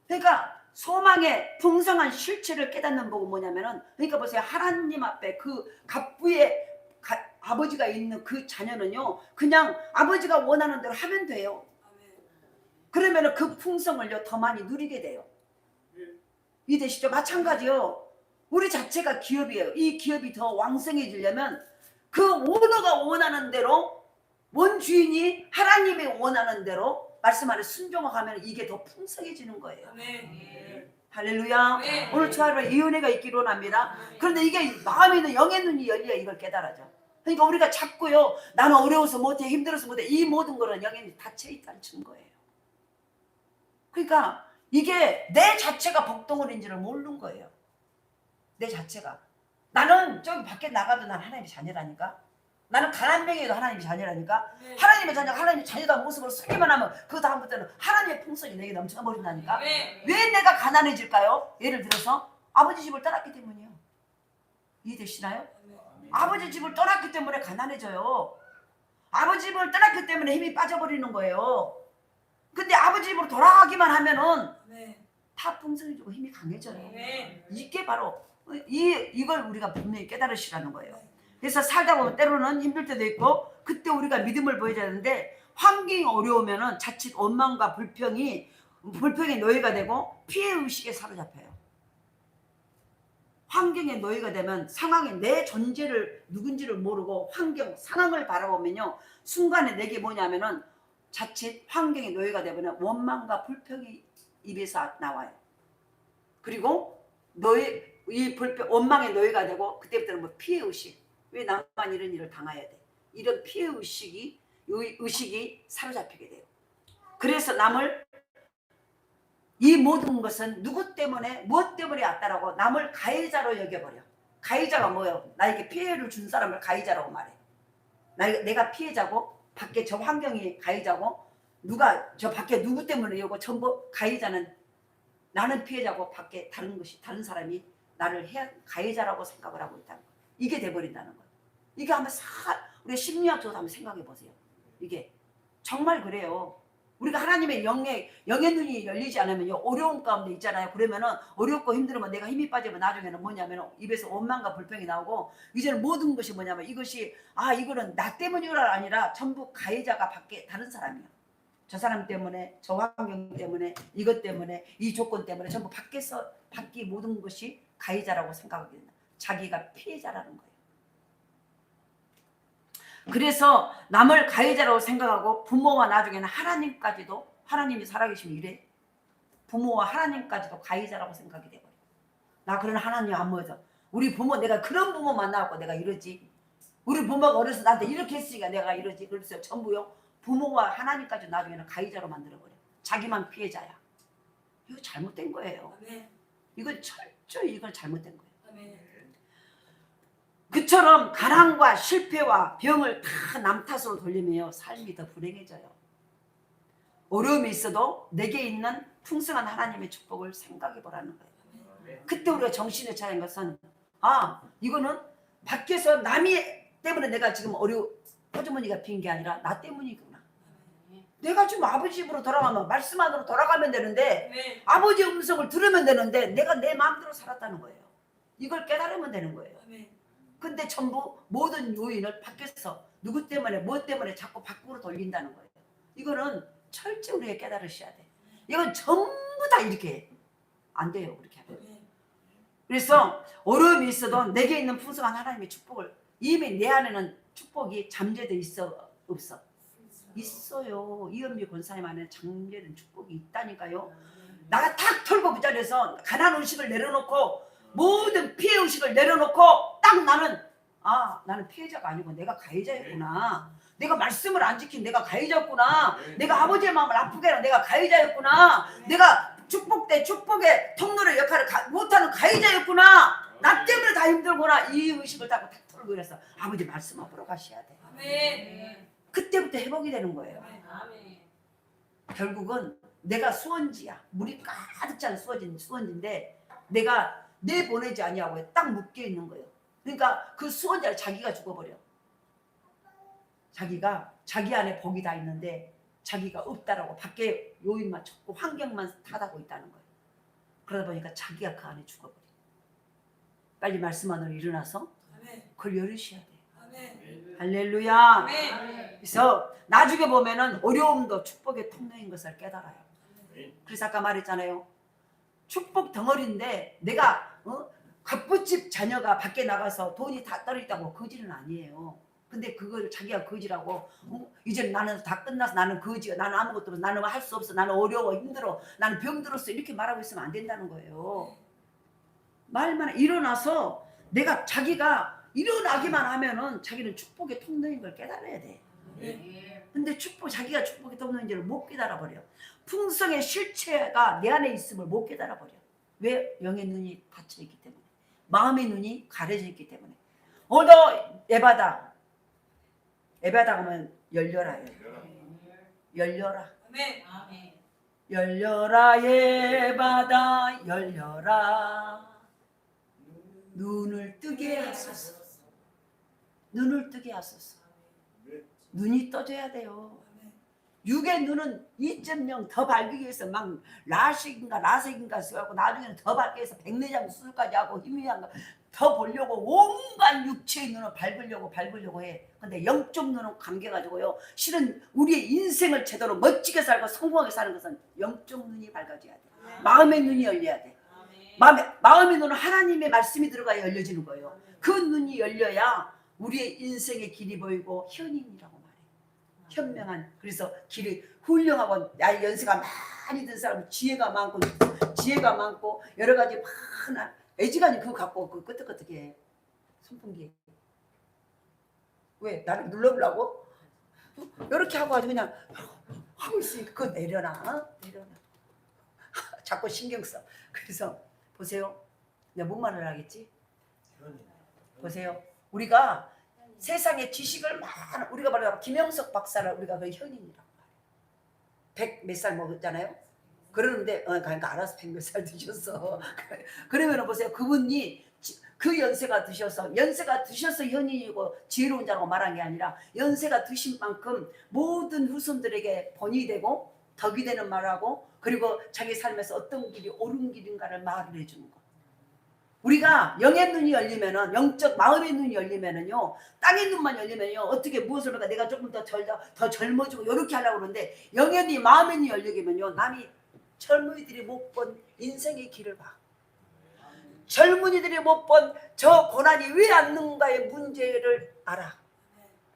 그러니까 소망의 풍성한 실체를 깨닫는 복은 뭐냐면은, 그러니까 보세요. 하나님 앞에 그 갑부의 아버지가 있는 그 자녀는요, 그냥 아버지가 원하는 대로 하면 돼요. 그러면은 그 풍성을요 더 많이 누리게 돼요. 이해되시죠? 마찬가지요. 우리 자체가 기업이에요. 이 기업이 더 왕성해지려면 그 오너가 원하는 대로, 원주인이 하나님이 원하는 대로 말씀 안에 순종하면 이게 더 풍성해지는 거예요. 할렐루야. 오늘 주하루 이 은혜가 있기를 원합니다. 그런데 이게 마음에 있는 영의 눈이 열려야 이걸 깨달아져. 그러니까 우리가 자꾸요, 나는 어려워서 못해, 힘들어서 못해, 이 모든 거는 영의 눈이 닫혀있다는 증거예요. 그러니까 이게 내 자체가 복덩어리인지를 모르는 거예요. 내 자체가. 나는 저기 밖에 나가도 난 하나님의 자녀라니까. 나는 가난뱅이에도 하나님의 자녀라니까. 하나님의 자녀가 하나님의 자녀다운 모습으로 쓰기만 하면 그 다음부터는 하나님의 풍성이 내게 넘쳐버린다니까. 왜 내가 가난해질까요? 예를 들어서 아버지 집을 떠났기 때문이요. 이해되시나요? 아버지 집을 떠났기 때문에 가난해져요. 아버지 집을 떠났기 때문에 힘이 빠져버리는 거예요. 근데 아버지 집으로 돌아가기만 하면은 다 풍성해지고 힘이 강해져요. 이게 바로 이걸 우리가 분명히 깨달으시라는 거예요. 그래서 살다 보면 때로는 힘들 때도 있고, 그때 우리가 믿음을 보여줘야 되는데, 환경이 어려우면은 자칫 원망과 불평이 노예가 되고 피해의식에 사로잡혀요. 환경의 노예가 되면 상황에 내 존재를 누군지를 모르고 환경, 상황을 바라보면요, 순간에 내게 뭐냐면은 자칫 환경의 노예가 되면 원망과 불평이 입에서 나와요. 그리고 원망의 노예가 되고, 그때부터는 뭐 피해의식, 왜 나만 이런 일을 당해야 돼, 이런 피해의식이 사로잡히게 돼요. 그래서 남을, 이 모든 것은 누구 때문에 무엇 때문에 왔다라고 남을 가해자로 여겨버려. 가해자가 뭐예요? 나에게 피해를 준 사람을 가해자라고 말해. 내가 피해자고 밖에 저 환경이 가해자고, 누가 저 밖에 누구 때문에 이러고, 전부 가해자는 나는 피해자고 밖에 다른 사람이 나를 가해자라고 생각을 하고 있다는 거예요. 이게 돼버린다는 거예요. 이게 한번 우리 심리학적으로 한번 생각해 보세요. 이게 정말 그래요. 우리가 하나님의 영의 눈이 열리지 않으면 어려운 가운데 있잖아요. 그러면은 어렵고 힘들으면 내가 힘이 빠지면 나중에는 뭐냐면 입에서 원망과 불평이 나오고, 이제는 모든 것이 뭐냐면 이거는 나 때문이가 아니라 전부 가해자가 밖에 다른 사람이에요. 저 사람 때문에, 저 환경 때문에, 이것 때문에, 이 조건 때문에 전부 밖에 모든 것이 가해자라고 생각하게 된다. 자기가 피해자라는 거예요. 그래서 남을 가해자라고 생각하고 부모와 나중에는 하나님까지도, 하나님이 살아계시면 이래. 부모와 하나님까지도 가해자라고 생각이 돼버려. 나 그런 하나님 안 보여서 우리 부모, 내가 그런 부모 만나갖고 내가 이러지. 우리 부모가 어려서 나한테 이렇게 했으니까 내가 이러지. 그래서 전부요, 부모와 하나님까지 나중에는 가해자로 만들어버려. 자기만 피해자야. 이거 잘못된 거예요. 이건 철저히 이건 잘못된 거예요. 그처럼 가난과 실패와 병을 다 남 탓으로 돌리며 삶이 더 불행해져요. 어려움이 있어도 내게 있는 풍성한 하나님의 축복을 생각해 보라는 거예요. 그때 우리가 정신을 차린 것은, 이거는 밖에서 남이 때문에 내가 지금 호주머니가 빈 게 아니라 나 때문이구나. 내가 지금 아버지 집으로 돌아가면 말씀 안으로 돌아가면 되는데, 아버지 음성을 들으면 되는데 내가 내 마음대로 살았다는 거예요. 이걸 깨달으면 되는 거예요. 근데 전부 모든 요인을 밖에서 누구 때문에 뭐 때문에 자꾸 밖으로 돌린다는 거예요. 이거는 철저히 우리가 깨달으셔야 돼. 이건 전부 다 이렇게 안 돼요. 그렇게 하면. 그래서 어려움이 있어도 내게 있는 풍성한 하나님의 축복을, 이미 내 안에는 축복이 잠재돼 있어 없어? 있어요. 이은미 권사님 안에 잠재된 축복이 있다니까요. 나가 탁 털고 그 자리에서 가난 의식을 내려놓고 모든 피해 의식을 내려놓고 딱 나는 피해자가 아니고 내가 가해자였구나. 내가 말씀을 안 지킨 내가 가해자였구나. 내가 아버지의 마음을 아프게 하는 내가 가해자였구나. 내가 축복의 통로의 역할을 못하는 가해자였구나. 나 때문에 다 힘들구나. 이 의식을 딱 털고 이래서 아버지 말씀 앞으로 가셔야 돼. 그때부터 회복이 되는 거예요. 결국은 내가 수원지야. 물이 가득 찬 수원지인데 내가 내보내지 아니하고 딱 묶여 있는 거예요. 그러니까 그 수원자를 자기가 죽어버려. 자기가 자기 안에 복이 다 있는데 자기가 없다라고 밖에 요인만 찾고 환경만 탓하고 있다는 거예요. 그러다 보니까 자기가 그 안에 죽어버려. 빨리 말씀 안으로 일어나서 그걸 열으셔야 돼요. 할렐루야. 그래서 나중에 보면은 어려움도 축복의 통로인 것을 깨달아요. 그래서 아까 말했잖아요. 축복 덩어리인데 내가 갑부집 자녀가 밖에 나가서 돈이 다 떨어졌다고 거지는 아니에요. 근데 그걸 자기가 거지라고 이제 나는 다 끝나서 나는 거지야. 나는 아무것도 없어. 나는 할 수 없어. 나는 어려워. 힘들어. 나는 병들었어. 이렇게 말하고 있으면 안 된다는 거예요. 말만 일어나서 내가 자기가 일어나기만 하면은 자기는 축복의 통로인 걸 깨달아야 돼. 근데 자기가 축복의 통로인지를 못 깨달아버려. 풍성의 실체가 내 안에 있음을 못 깨달아버려. 왜? 영의 눈이 닫혀있기 때문에. 마음의 눈이 가려져 있기 때문에. 오늘도 예바다 하면 열려라. 열려라. 열려라 예바다 열려라. 눈을 뜨게 하소서. 눈을 뜨게 하소서. 눈이 떠져야 돼요. 육의 눈은 2.0 더 밝기 위해서 막 라섹인가 쓰고 나중에는 더 밝기 위해서 백내장 수술까지 하고 희미한 더 보려고 온갖 육체의 눈을 밝으려고 해. 근데 영적 눈은 감겨가지고요. 실은 우리의 인생을 제대로 멋지게 살고 성공하게 사는 것은 영적 눈이 밝아져야 돼. 마음의 눈이 열려야 돼. 마음의 눈은 하나님의 말씀이 들어가야 열려지는 거예요. 그 눈이 열려야 우리의 인생의 길이 보이고 현인이라고 말해요. 현명한. 그래서 길이 훌륭하고 나이 연세가 많이 든 사람은 지혜가 많고 여러 가지 많아. 애지간히 그거 갖고 그 끄떡끄떡해. 선풍기. 왜? 나를 눌러보려고? 이렇게 하고 아주 그냥 하고 있으니까 그거 내려놔. 자꾸 신경 써. 그래서 보세요. 내가 뭔 말을 하겠지? 보세요. 우리가 세상에 지식을 우리가 말하면 김영석 박사를 우리가 그 현인이라고 말해요. 100몇 살 먹었잖아요. 그러는데 그러니까 알아서 100몇 살 드셨어. 그러면 보세요. 그분이 그 연세가 드셔서 현인이고 지혜로운 자라고 말한 게 아니라 연세가 드신 만큼 모든 후손들에게 본이 되고 덕이 되는 말하고 그리고 자기 삶에서 어떤 길이 옳은 길인가를 말을 해주는 거. 우리가 영의 눈이 열리면은 영적 마음의 눈이 열리면은요 땅의 눈만 열리면요 어떻게 무엇을 할까 내가 조금 더 젊어지고 이렇게 하려고 그러는데 영의 눈이 마음의 눈이 열리면요 남이 젊은이들이 못 본 인생의 길을 봐. 젊은이들이 못 본 저 고난이 왜 왔는가의 문제를 알아.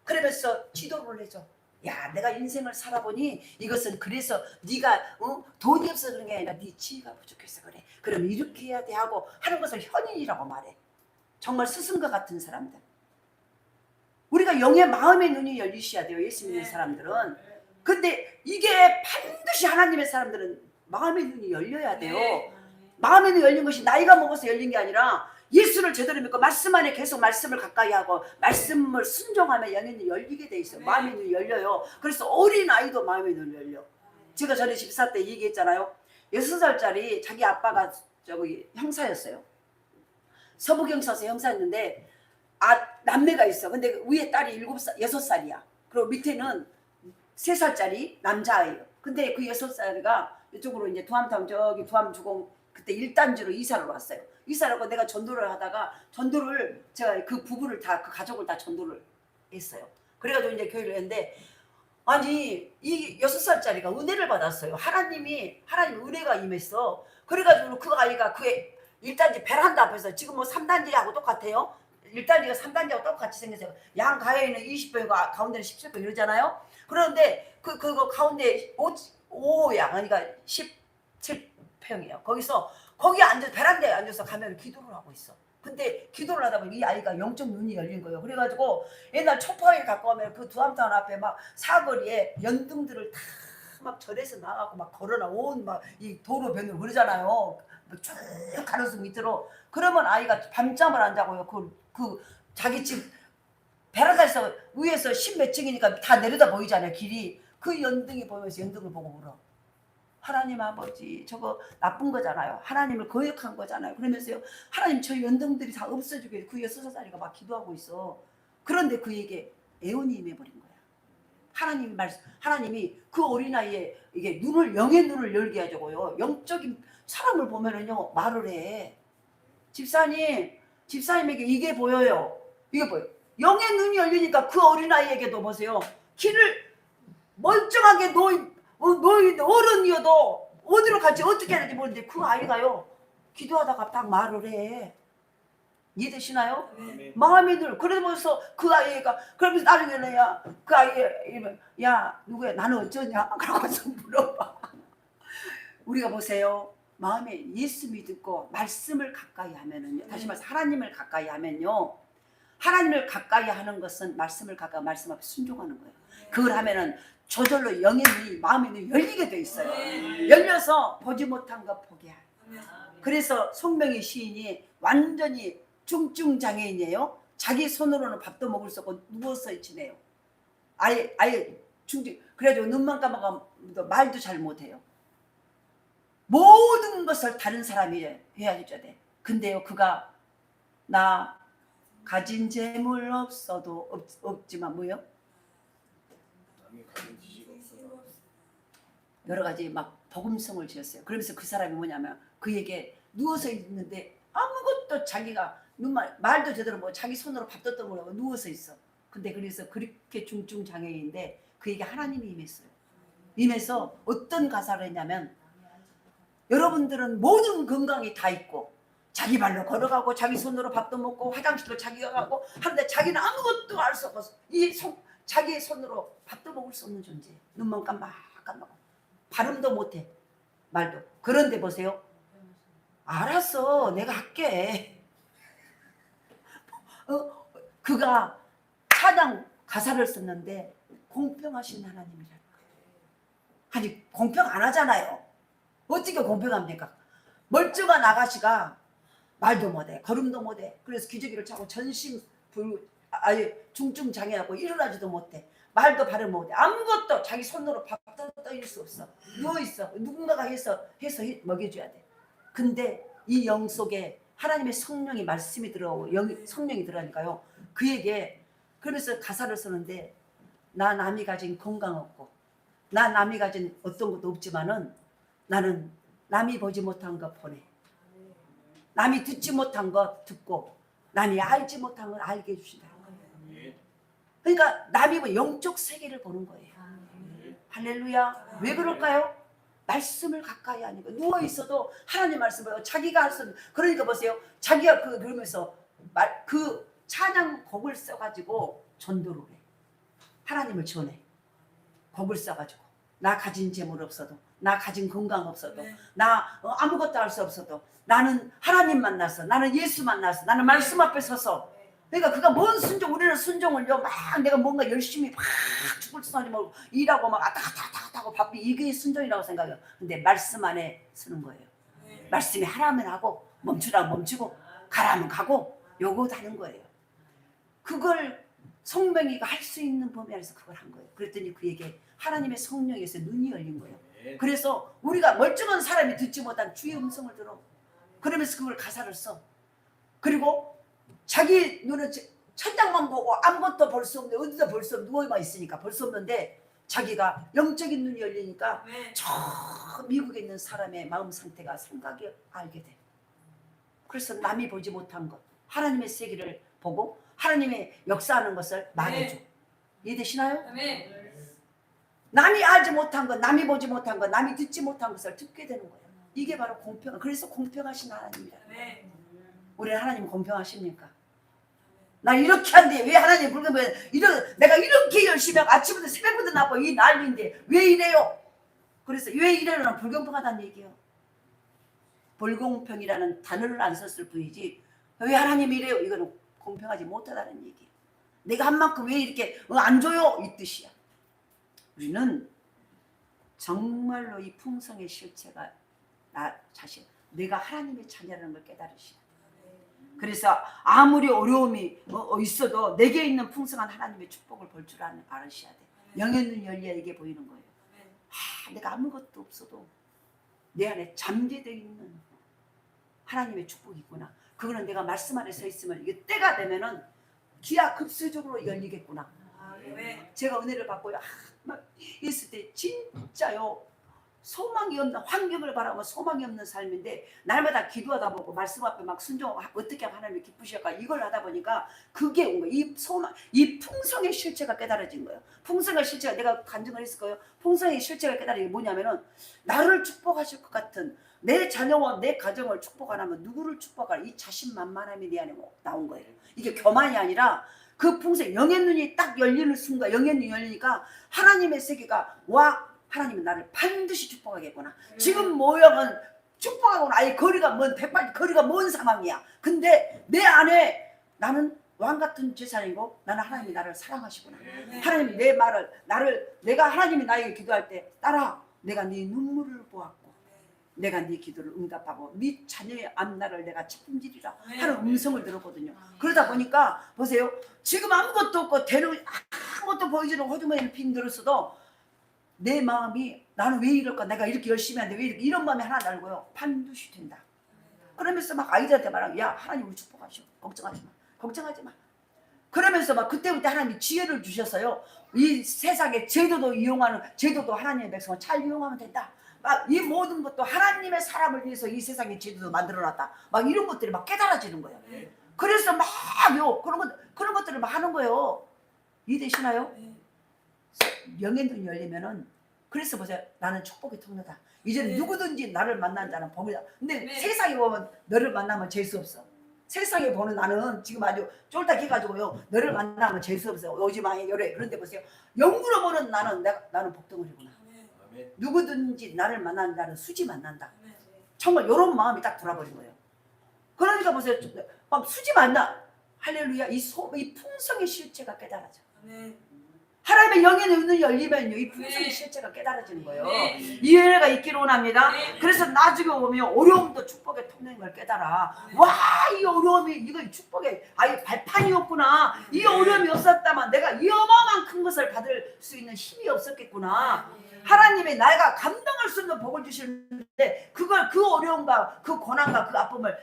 그러면서 지도를 해줘. 야 내가 인생을 살아보니 이것은 그래서 네가 돈이 없어서 그런 게 아니라 네 지혜가 부족해서 그래. 그럼 이렇게 해야 돼 하고 하는 것을 현인이라고 말해. 정말 스승과 같은 사람들. 우리가 영의 마음의 눈이 열리셔야 돼요. 예수 믿는 사람들은. 근데 이게 반드시 하나님의 사람들은 마음의 눈이 열려야 돼요. 마음의 눈이 열린 것이 나이가 먹어서 열린 게 아니라 예수를 제대로 믿고 말씀 안에 계속 말씀을 가까이 하고 말씀을 순종하면 영의 눈이 열리게 돼 있어요. 마음의 눈이 열려요. 그래서 어린아이도 마음의 눈이 열려. 제가 전에 집사 때 얘기했잖아요. 6살짜리 자기 아빠가 저기 형사였어요. 서부경찰서 형사였는데 남매가 있어. 근데 위에 딸이 6살이야. 그리고 밑에는 3살짜리 남자아이예요. 근데 그 6살이가 이쪽으로 이제 두암타운 저기 두암주공 그때 1단지로 이사를 왔어요. 이사를 하고 내가 전도를 하다가 제가 그 부부를 다 그 가족을 다 전도를 했어요. 그래가지고 이제 교회를 했는데 아니 이 6살짜리가 은혜를 받았어요. 하나님 은혜가 임했어. 그래가지고 그 아이가 그 1단지 베란다 앞에서 지금 뭐 3단지하고 똑같아요. 1단지가 3단지하고 똑같이 생겼어요. 양 가에는 20평이고 가운데는 17평 이러잖아요. 그런데 그거 가운데 5양 그러니까 17평이에요. 거기 베란다에 앉아서 가면 기도를 하고 있어. 근데 기도를 하다 보니 이 아이가 영적 눈이 열린 거예요. 그래가지고 옛날 초파일 갖고 오면 그 두암타운 앞에 막 사거리에 연등들을 다 막 절에서 나가고 막 걸어나 온 막 이 도로 변으로 그러잖아요. 쭉 가로수 밑으로. 그러면 아이가 밤잠을 안 자고요. 그 자기 집 베란다에서 위에서 10몇 층이니까 다 내려다 보이잖아요. 길이. 그 연등이 보면서 연등을 보고 울어. 하나님 아버지 저거 나쁜 거잖아요. 하나님을 거역한 거잖아요. 그러면서요 하나님 저희 연동들이 다 없어지게 그 6살짜리가 막 기도하고 있어. 그런데 그에게 애원이 임해버린 거야. 하나님이 그 어린아이의 이게 영의 눈을 열게 하자고요. 영적인 사람을 보면은요 말을 해. 집사님에게 이게 보여요. 이게 보여. 영의 눈이 열리니까 그 어린아이에게도 보세요. 길을 멀쩡하게 너희 어른이어도 어디로 갈지 어떻게 해야 될지 모르는데 그 아이가요 기도하다가 딱 말을 해. 이해되시나요? 네. 마음이 늘 그러면서 그 아이가 그러면서 나중에는 그 아이가 야 누구야 나는 어쩌냐 그러고서 물어봐. 우리가 보세요 마음에 예수 믿고 말씀을 가까이 하면은요 다시 말해서 하나님을 가까이 하면요 하나님을 가까이 하는 것은 말씀을 가까이 말씀 앞에 순종하는 거예요. 그걸 하면은 저절로 영의 눈이 마음의 눈이 열리게 돼 있어요. 열려서 보지 못한 거 보게 하요. 그래서 송명희 시인이 완전히 중증 장애인이에요. 자기 손으로는 밥도 먹을 수 없고 누워서 지내요. 아예 중증. 그래가지고 눈만 감아도 말도 잘 못해요. 모든 것을 다른 사람이 해야줘야 돼. 근데요 그가 나 가진 재물 없어도 없지만 뭐요? 여러 가지 막 복음성을 지었어요. 그러면서 그 사람이 뭐냐면 그에게 누워서 있는데 아무것도 자기가 말도 제대로 뭐 자기 손으로 밥도 떠먹으려고 누워서 있어. 근데 그래서 그렇게 중증 장애인인데 그에게 하나님이 임했어요. 임해서 어떤 가사를 했냐면 여러분들은 모든 건강이 다 있고 자기 발로 걸어가고 자기 손으로 밥도 먹고 화장실도 자기가 가고 하는데 자기는 아무것도 알 수 없어서 자기의 손으로 밥도 먹을 수 없는 존재. 눈만 깜빡깜빡 발음도 못해 말도. 그런데 보세요 알았어 내가 할게. 그가 찬양 가사를 썼는데 공평하신 하나님이랄까. 아니 공평 안 하잖아요. 어떻게 공평합니까? 멀쩡한 아가씨가 말도 못해 걸음도 못해. 그래서 기저귀를 차고 아예 중증 장애하고 일어나지도 못해. 말도 발음 못해. 아무것도 자기 손으로 밥도 떠일 수 없어. 누워있어. 누군가가 해서 먹여줘야 돼. 근데 이 영 속에 하나님의 성령이 말씀이 들어오고 성령이 들어가니까요 그에게 그러면서 가사를 쓰는데 나 남이 가진 건강 없고 나 남이 가진 어떤 것도 없지만은 나는 남이 보지 못한 것 보네. 남이 듣지 못한 것 듣고 남이 알지 못한 걸 알게 해주신다는 거예요. 그러니까 남이 뭐 영적 세계를 보는 거예요. 할렐루야. 왜 그럴까요? 말씀을 가까이 하니까 누워있어도 하나님 말씀을 자기가 할 수 없는. 그러니까 보세요 자기가 그러면서 그 찬양곡을 써가지고 전도를 해. 하나님을 전해. 곡을 써가지고 나 가진 재물 없어도 나 가진 건강 없어도 나 아무것도 할 수 없어도 나는 하나님 만나서 나는 예수 만나서 나는 말씀 앞에 서서. 그러니까 그가 뭔 순종 우리는 순종을요 막 내가 뭔가 열심히 막 죽을 수도 아니고 일하고 막 왔다 갔다 하고 바삐 이게 순종이라고 생각해요. 근데 말씀 안에 쓰는 거예요. 말씀이 하라면 하고 멈추라면 멈추고 가라면 가고 요거 하는 거예요. 그걸 송명이가 할 수 있는 범위 안에서 그걸 한 거예요. 그랬더니 그에게 하나님의 성령에서 눈이 열린 거예요. 그래서 우리가 멀쩡한 사람이 듣지 못한 주의 음성을 들어. 그러면서 그걸 가사를 써. 그리고 자기 눈은 천장만 보고 아무것도 볼 수 없는데 어디다 볼 수 없는 누워만 있으니까 볼 수 없는데 자기가 영적인 눈이 열리니까 저 미국에 있는 사람의 마음 상태가 생각이 알게 돼. 그래서 남이 보지 못한 것 하나님의 세계를 보고 하나님의 역사하는 것을 말해줘. 이해되시나요? 남이 알지 못한 것 남이 보지 못한 것 남이 듣지 못한 것을 듣게 되는 거예요. 이게 바로 공평. 그래서 공평하신 하나님이라. 우리 하나님 공평하십니까? 나 이렇게 한데 왜 하나님 불금에 내가 이렇게 열심히 하고 아침부터 새벽부터 나고 이 난리인데 왜 이래요? 그래서 왜 이래요는 불공평하다는 얘기예요. 불공평이라는 단어를 안 썼을 뿐이지 왜 하나님 이래요? 이거는 공평하지 못하다는 얘기예요. 내가 한 만큼 왜 이렇게 안 줘요? 이 뜻이야. 우리는 정말로 이 풍성의 실체가 나 자신 내가 하나님의 자녀라는 걸 깨달으시라. 그래서 아무리 어려움이 있어도 내게 있는 풍성한 하나님의 축복을 볼 줄 알으셔야 돼. 영의 눈이 열려야 이게 보이는 거예요. 내가 아무것도 없어도 내 안에 잠재되어 있는 하나님의 축복이 있구나. 그거는 내가 말씀 안에 서 있으면 이게 때가 되면은 기하급수적으로 열리겠구나. 제가 은혜를 받고요. 막 있을 때 진짜요. 소망이 없는, 환경을 바라보면 소망이 없는 삶인데 날마다 기도하다 보고 말씀 앞에 막 순종, 어떻게 하면 하나님이 기쁘실까 이걸 하다 보니까 그게 온 거예요. 이 소망, 이 풍성의 실체가 깨달아진 거예요. 풍성의 실체가, 내가 간증을 했을 거예요. 풍성의 실체가 깨달은 게 뭐냐면은 나를 축복하실 것 같은, 내 자녀와 내 가정을 축복 안 하면 누구를 축복하라, 이 자신만만함이 내 안에 나온 거예요. 이게 교만이 아니라 그 풍성, 영의 눈이 딱 열리는 순간, 영의 눈이 열리니까 하나님의 세계가 와, 하나님은 나를 반드시 축복하겠구나. 지금 모형은 축복하고는 아예 거리가 먼, 백발 거리가 먼 상황이야. 근데 내 안에 나는 왕 같은 재산이고 나는 하나님이 나를 사랑하시구나. 하나님 내 말을, 내가 하나님이 나에게 기도할 때 딸아, 내가 네 눈물을 보았고 내가 네 기도를 응답하고 네 자녀의 앞날을 내가 책임지리라 하는 음성을 들었거든요. 그러다 보니까 보세요. 지금 아무것도 없고 되는, 아무것도 보이지는 호주머니를 빈 들었어도 내 마음이 나는 왜 이럴까, 내가 이렇게 열심히 하는데 왜 이렇게, 이런 마음이 하나 날고요. 반드시 된다. 그러면서 막 아이들한테 말하고, 야, 하나님 우리 축복하시오. 걱정하지 마. 걱정하지 마. 그러면서 막 그때부터 하나님이 지혜를 주셔서요. 이 세상의 제도도 이용하는, 제도도 하나님의 백성을 잘 이용하면 된다. 막 이 모든 것도 하나님의 사람을 위해서 이 세상의 제도도 만들어놨다. 막 이런 것들이 막 깨달아지는 거예요. 그래서 막요 그런 것들을 막 하는 거예요. 이해되시나요? 영의 눈이 열리면은, 그래서 보세요. 나는 축복의 통로다. 이제는 누구든지 나를 만난 자는 복이다. 근데 세상에 보면 너를 만나면 재수 없어. 세상에 보는 나는 지금 아주 쫄딱해가지고요. 너를 만나면 재수 없어. 오지마 요래. 그런데 보세요. 영으로 보는 나는 복덩어리구나. 누구든지 나를 만난 자는 수지 만난다. 정말 이런 마음이 딱 돌아버린 거예요. 그러니까 보세요. 막 수지 만나. 할렐루야. 이 풍성의 실체가 깨달아져. 하나님의 영의 눈이 열리면요, 이 풍성의 실체가 깨달아지는 거예요. 이 은혜가 있기를 원합니다. 그래서 나중에 보면 어려움도 축복의 통로인 걸 깨달아. 와, 이 어려움이, 이거 축복의 아예 발판이었구나. 이 어려움이 없었다면 내가 이 어마어마한 큰 것을 받을 수 있는 힘이 없었겠구나. 하나님의 내가 감당할 수 없는 복을 주시는데 그걸, 그 어려움과 그 고난과 그 아픔을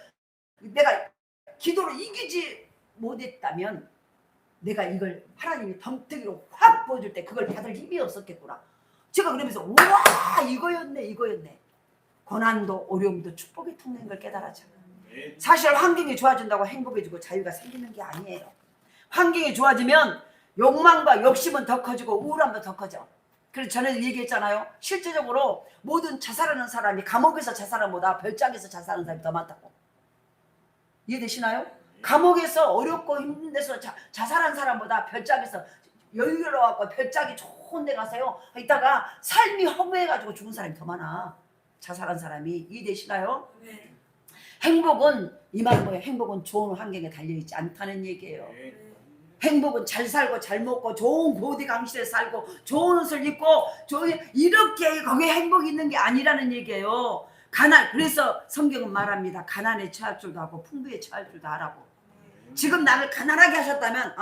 내가 기도로 이기지 못했다면 내가 이걸 하나님이 덤뜨기로 확 보여줄 때 그걸 받을 힘이 없었겠구나. 제가 그러면서 우와, 이거였네. 고난도 어려움도 축복의 통로인 걸 깨달았죠. 사실 환경이 좋아진다고 행복해지고 자유가 생기는 게 아니에요. 환경이 좋아지면 욕망과 욕심은 더 커지고 우울함도 더 커져. 그래서 전에 얘기했잖아요. 실제적으로 모든 자살하는 사람이 감옥에서 자살하는 보다 별장에서 자살하는 사람이 더 많다고. 이해되시나요? 감옥에서 어렵고 힘든 데서 자살한 사람보다 별장에서 여유로워갖고 별장이 좋은 데 가서요 이따가 삶이 허무해가지고 죽은 사람이 더 많아. 자살한 사람이. 이해되시나요? 네. 행복은, 이 말은 뭐예요? 행복은 좋은 환경에 달려있지 않다는 얘기예요. 행복은 잘 살고 잘 먹고 좋은 고대 강실에 살고 좋은 옷을 입고 이렇게 거기에 행복이 있는 게 아니라는 얘기예요. 가난, 그래서 성경은 말합니다. 가난에 처할 줄도 하고 풍부에 처할 줄도 하라고. 지금 나를 가난하게 하셨다면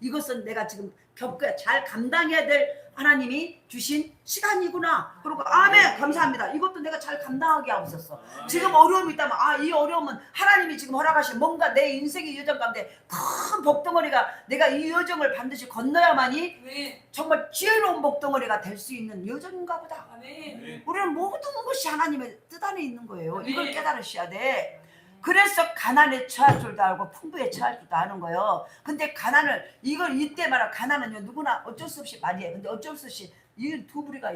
이것은 내가 지금 겪어야, 잘 감당해야 될 하나님이 주신 시간이구나. 그리고 아멘, 감사합니다. 이것도 내가 잘 감당하게 하옵소서. 지금 어려움이 있다면 이 어려움은 하나님이 지금 허락하신 뭔가 내 인생의 여정 가운데 큰 복덩어리가, 내가 이 여정을 반드시 건너야만이 정말 지혜로운 복덩어리가 될 수 있는 여정인가 보다. 우리는 모든 것이 하나님의 뜻 안에 있는 거예요. 이걸 깨달으셔야 돼. 그래서 가난에 처할 줄도 알고 풍부에 처할 줄도 아는 거예요. 근데 가난을, 이걸 이때 말하 가난은요 누구나 어쩔 수 없이 많이 해. 근데 어쩔 수 없이 이 두 부리가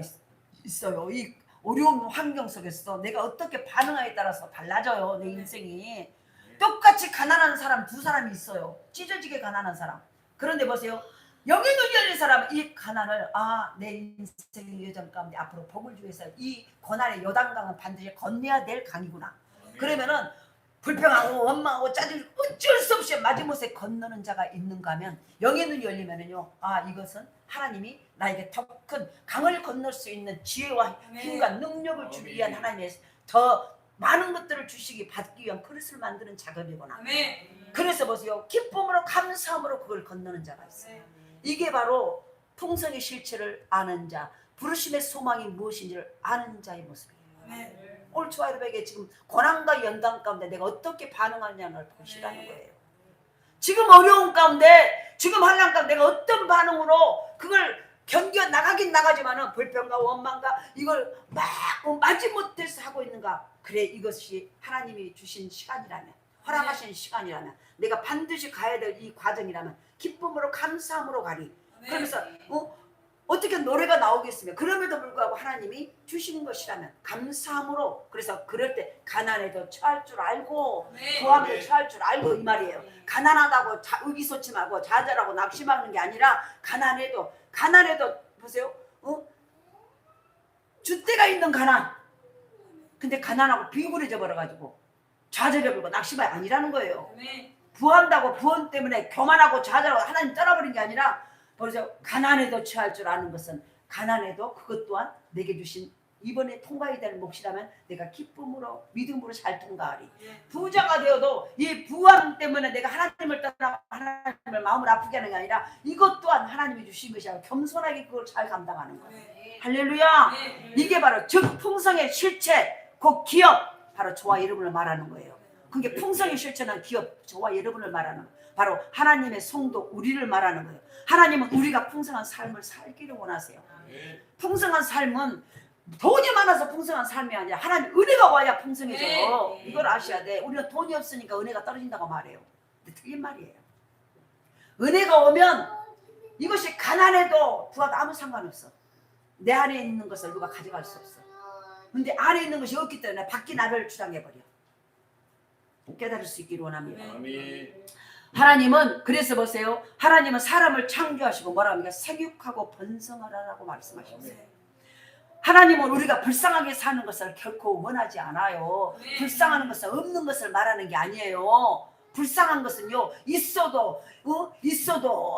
있어요. 이 어려운 환경 속에서 내가 어떻게 반응하에 따라서 달라져요. 내 인생이. 똑같이 가난한 사람 두 사람이 있어요. 찢어지게 가난한 사람. 그런데 보세요. 영의 눈이 열린 사람은 이 가난을, 내 인생의 여정 가운데 앞으로 복을 주기 위해서 이 고난의 요단강은 반드시 건너야 될 강이구나. 그러면은 불평하고 원망하고 짜증 어쩔 수 없이 마지못에 건너는 자가 있는가 하면, 영의 눈이 열리면은요, 이것은 하나님이 나에게 더 큰 강을 건널 수 있는 지혜와 힘과 능력을 주기 위한 하나님의 더 많은 것들을 주시기 받기 위한 그릇을 만드는 작업이구나. 그래서 보세요. 기쁨으로 감사함으로 그걸 건너는 자가 있어요. 이게 바로 풍성의 실체를 아는 자, 부르심의 소망이 무엇인지를 아는 자의 모습이에요. 오늘 저와 여러분에게 지금 고난과 연단 가운데 내가 어떻게 반응하냐를 보시라는 거예요. 지금 어려운 가운데, 지금 환난 가운데 내가 어떤 반응으로 그걸 견뎌 나가긴 나가지만은 불평과 원망과 이걸 막 마지못해서 하고 있는가. 그래, 이것이 하나님이 주신 시간이라면, 허락하신 시간이라면, 내가 반드시 가야 될 이 과정이라면 기쁨으로 감사함으로 가리. 그러면서 어떻게 노래가 나오겠으며, 그럼에도 불구하고 하나님이 주시는 것이라면 감사함으로. 그래서 그럴 때 가난에도 처할 줄 알고 부함도 처할 줄 알고 이 말이에요. 가난하다고 의기소침하고 좌절하고 낙심하는 게 아니라 가난해도 보세요. 줏대가 있는 가난. 근데 가난하고 비굴해져 버려가지고 좌절해버리고 낙심이 아니라는 거예요. 부한다고 부원 때문에 교만하고 좌절하고 하나님 떠나버린 게 아니라, 그래서 가난에도 처할 줄 아는 것은, 가난에도 그것 또한 내게 주신 이번에 통과해야 될 몫이라면 내가 기쁨으로 믿음으로 잘 통과하리. 부자가 되어도 이 부함 때문에 내가 하나님을 떠나 하나님을 마음을 아프게 하는 게 아니라 이것 또한 하나님이 주신 것이야. 겸손하게 그걸 잘 감당하는 거예요. 할렐루야. 이게 바로 즉 풍성의 실체, 곧 기업, 바로 저와 여러분을 말하는 거예요. 그게 풍성의 실체는 기업, 저와 여러분을 말하는 거예요. 바로 하나님의 성도, 우리를 말하는 거예요. 하나님은 우리가 풍성한 삶을 살기를 원하세요. 풍성한 삶은 돈이 많아서 풍성한 삶이 아니라 하나님 은혜가 와야 풍성해져요. 이걸 아셔야 돼. 우리는 돈이 없으니까 은혜가 떨어진다고 말해요. 근데 틀린 말이에요. 은혜가 오면 이것이 가난해도 부하도 아무 상관없어. 내 안에 있는 것을 누가 가져갈 수 없어. 근데 안에 있는 것이 없기 때문에 밖이 나를 주장해버려. 깨달을 수 있기를 원합니다. 하나님은, 그래서 보세요. 하나님은 사람을 창조하시고 뭐라 합니까? 생육하고 번성하라고 말씀하셨어요. 하나님은 우리가 불쌍하게 사는 것을 결코 원하지 않아요. 불쌍한 것은 없는 것을 말하는 게 아니에요. 불쌍한 것은요, 있어도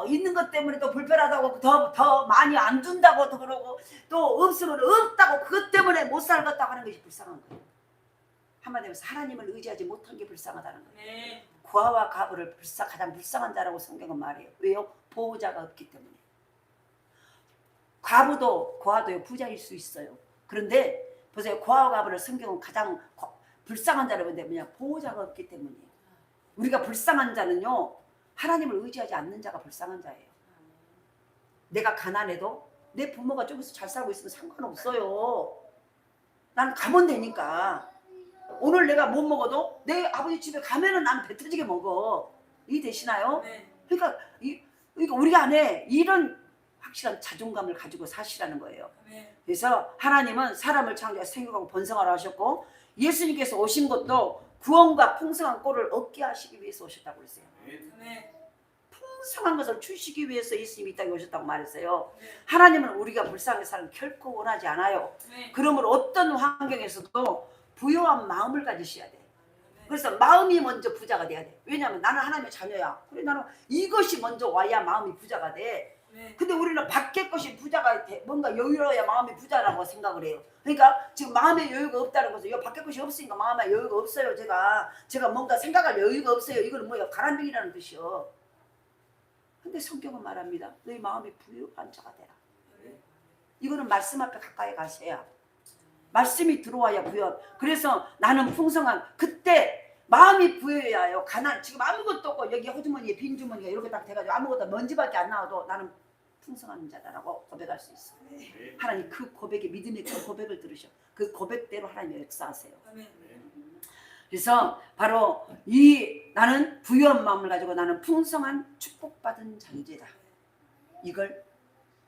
있는 것 때문에 또 불편하다고 더 많이 안 준다고 또 그러고, 또 없으면 없다고 그것 때문에 못 살겠다고 하는 것이 불쌍한 거예요. 한마디로 하나님을 의지하지 못한 게 불쌍하다는 거예요. 고아와 과부를 가장 불쌍한 자라고 성경은 말해요. 왜요? 보호자가 없기 때문에. 과부도 고아도요 부자일 수 있어요. 그런데 보세요, 고아와 과부를 성경은 가장 불쌍한 자라고 하는데 뭐냐? 보호자가 없기 때문이에요. 우리가 불쌍한 자는요, 하나님을 의지하지 않는 자가 불쌍한 자예요. 내가 가난해도 내 부모가 저기서 잘 살고 있으면 상관없어요. 나는 가면 되니까. 오늘 내가 못 먹어도 내 아버지 집에 가면은 나는 배 터지게 먹어. 이해되시나요? 그러니까 우리가 안에 이런 확실한 자존감을 가지고 사시라는 거예요. 그래서 하나님은 사람을 창조하여 생육하고 번성하라 하셨고, 예수님께서 오신 것도 구원과 풍성한 꼴을 얻게 하시기 위해서 오셨다고 그랬어요. 풍성한 것을 주시기 위해서 예수님이 이 땅에 오셨다고 말했어요. 하나님은 우리가 불쌍하게 사는 결코 원하지 않아요. 그러므로 어떤 환경에서도 부요한 마음을 가지셔야 돼. 그래서 마음이 먼저 부자가 돼야 돼. 왜냐하면 나는 하나님의 자녀야. 그래, 나는 이것이 먼저 와야 마음이 부자가 돼. 근데 우리는 밖에 것이 부자가 돼. 뭔가 여유로워야 마음이 부자라고 생각을 해요. 그러니까 지금 마음에 여유가 없다는 것은, 이 밖에 것이 없으니까 마음에 여유가 없어요. 제가 뭔가 생각할 여유가 없어요. 이거는 뭐예요? 가난뱅이라는 뜻이요. 근데 성경은 말합니다. 너희 마음이 부유한 자가 되라. 이거는 말씀 앞에 가까이 가셔야, 말씀이 들어와야 부여. 그래서 나는 풍성한, 그때 마음이 부여해야 해요. 지금 아무것도 없고 여기 호주머니에 빈 주머니가 이렇게 딱 돼가지고 아무것도 먼지밖에 안 나와도 나는 풍성한 자다라고 고백할 수 있어. 하나님 그 고백에, 믿음의 그 고백을 들으셔. 그 고백대로 하나님 역사하세요. 그래서 바로 나는 부유한 마음을 가지고 나는 풍성한 축복받은 존재다. 이걸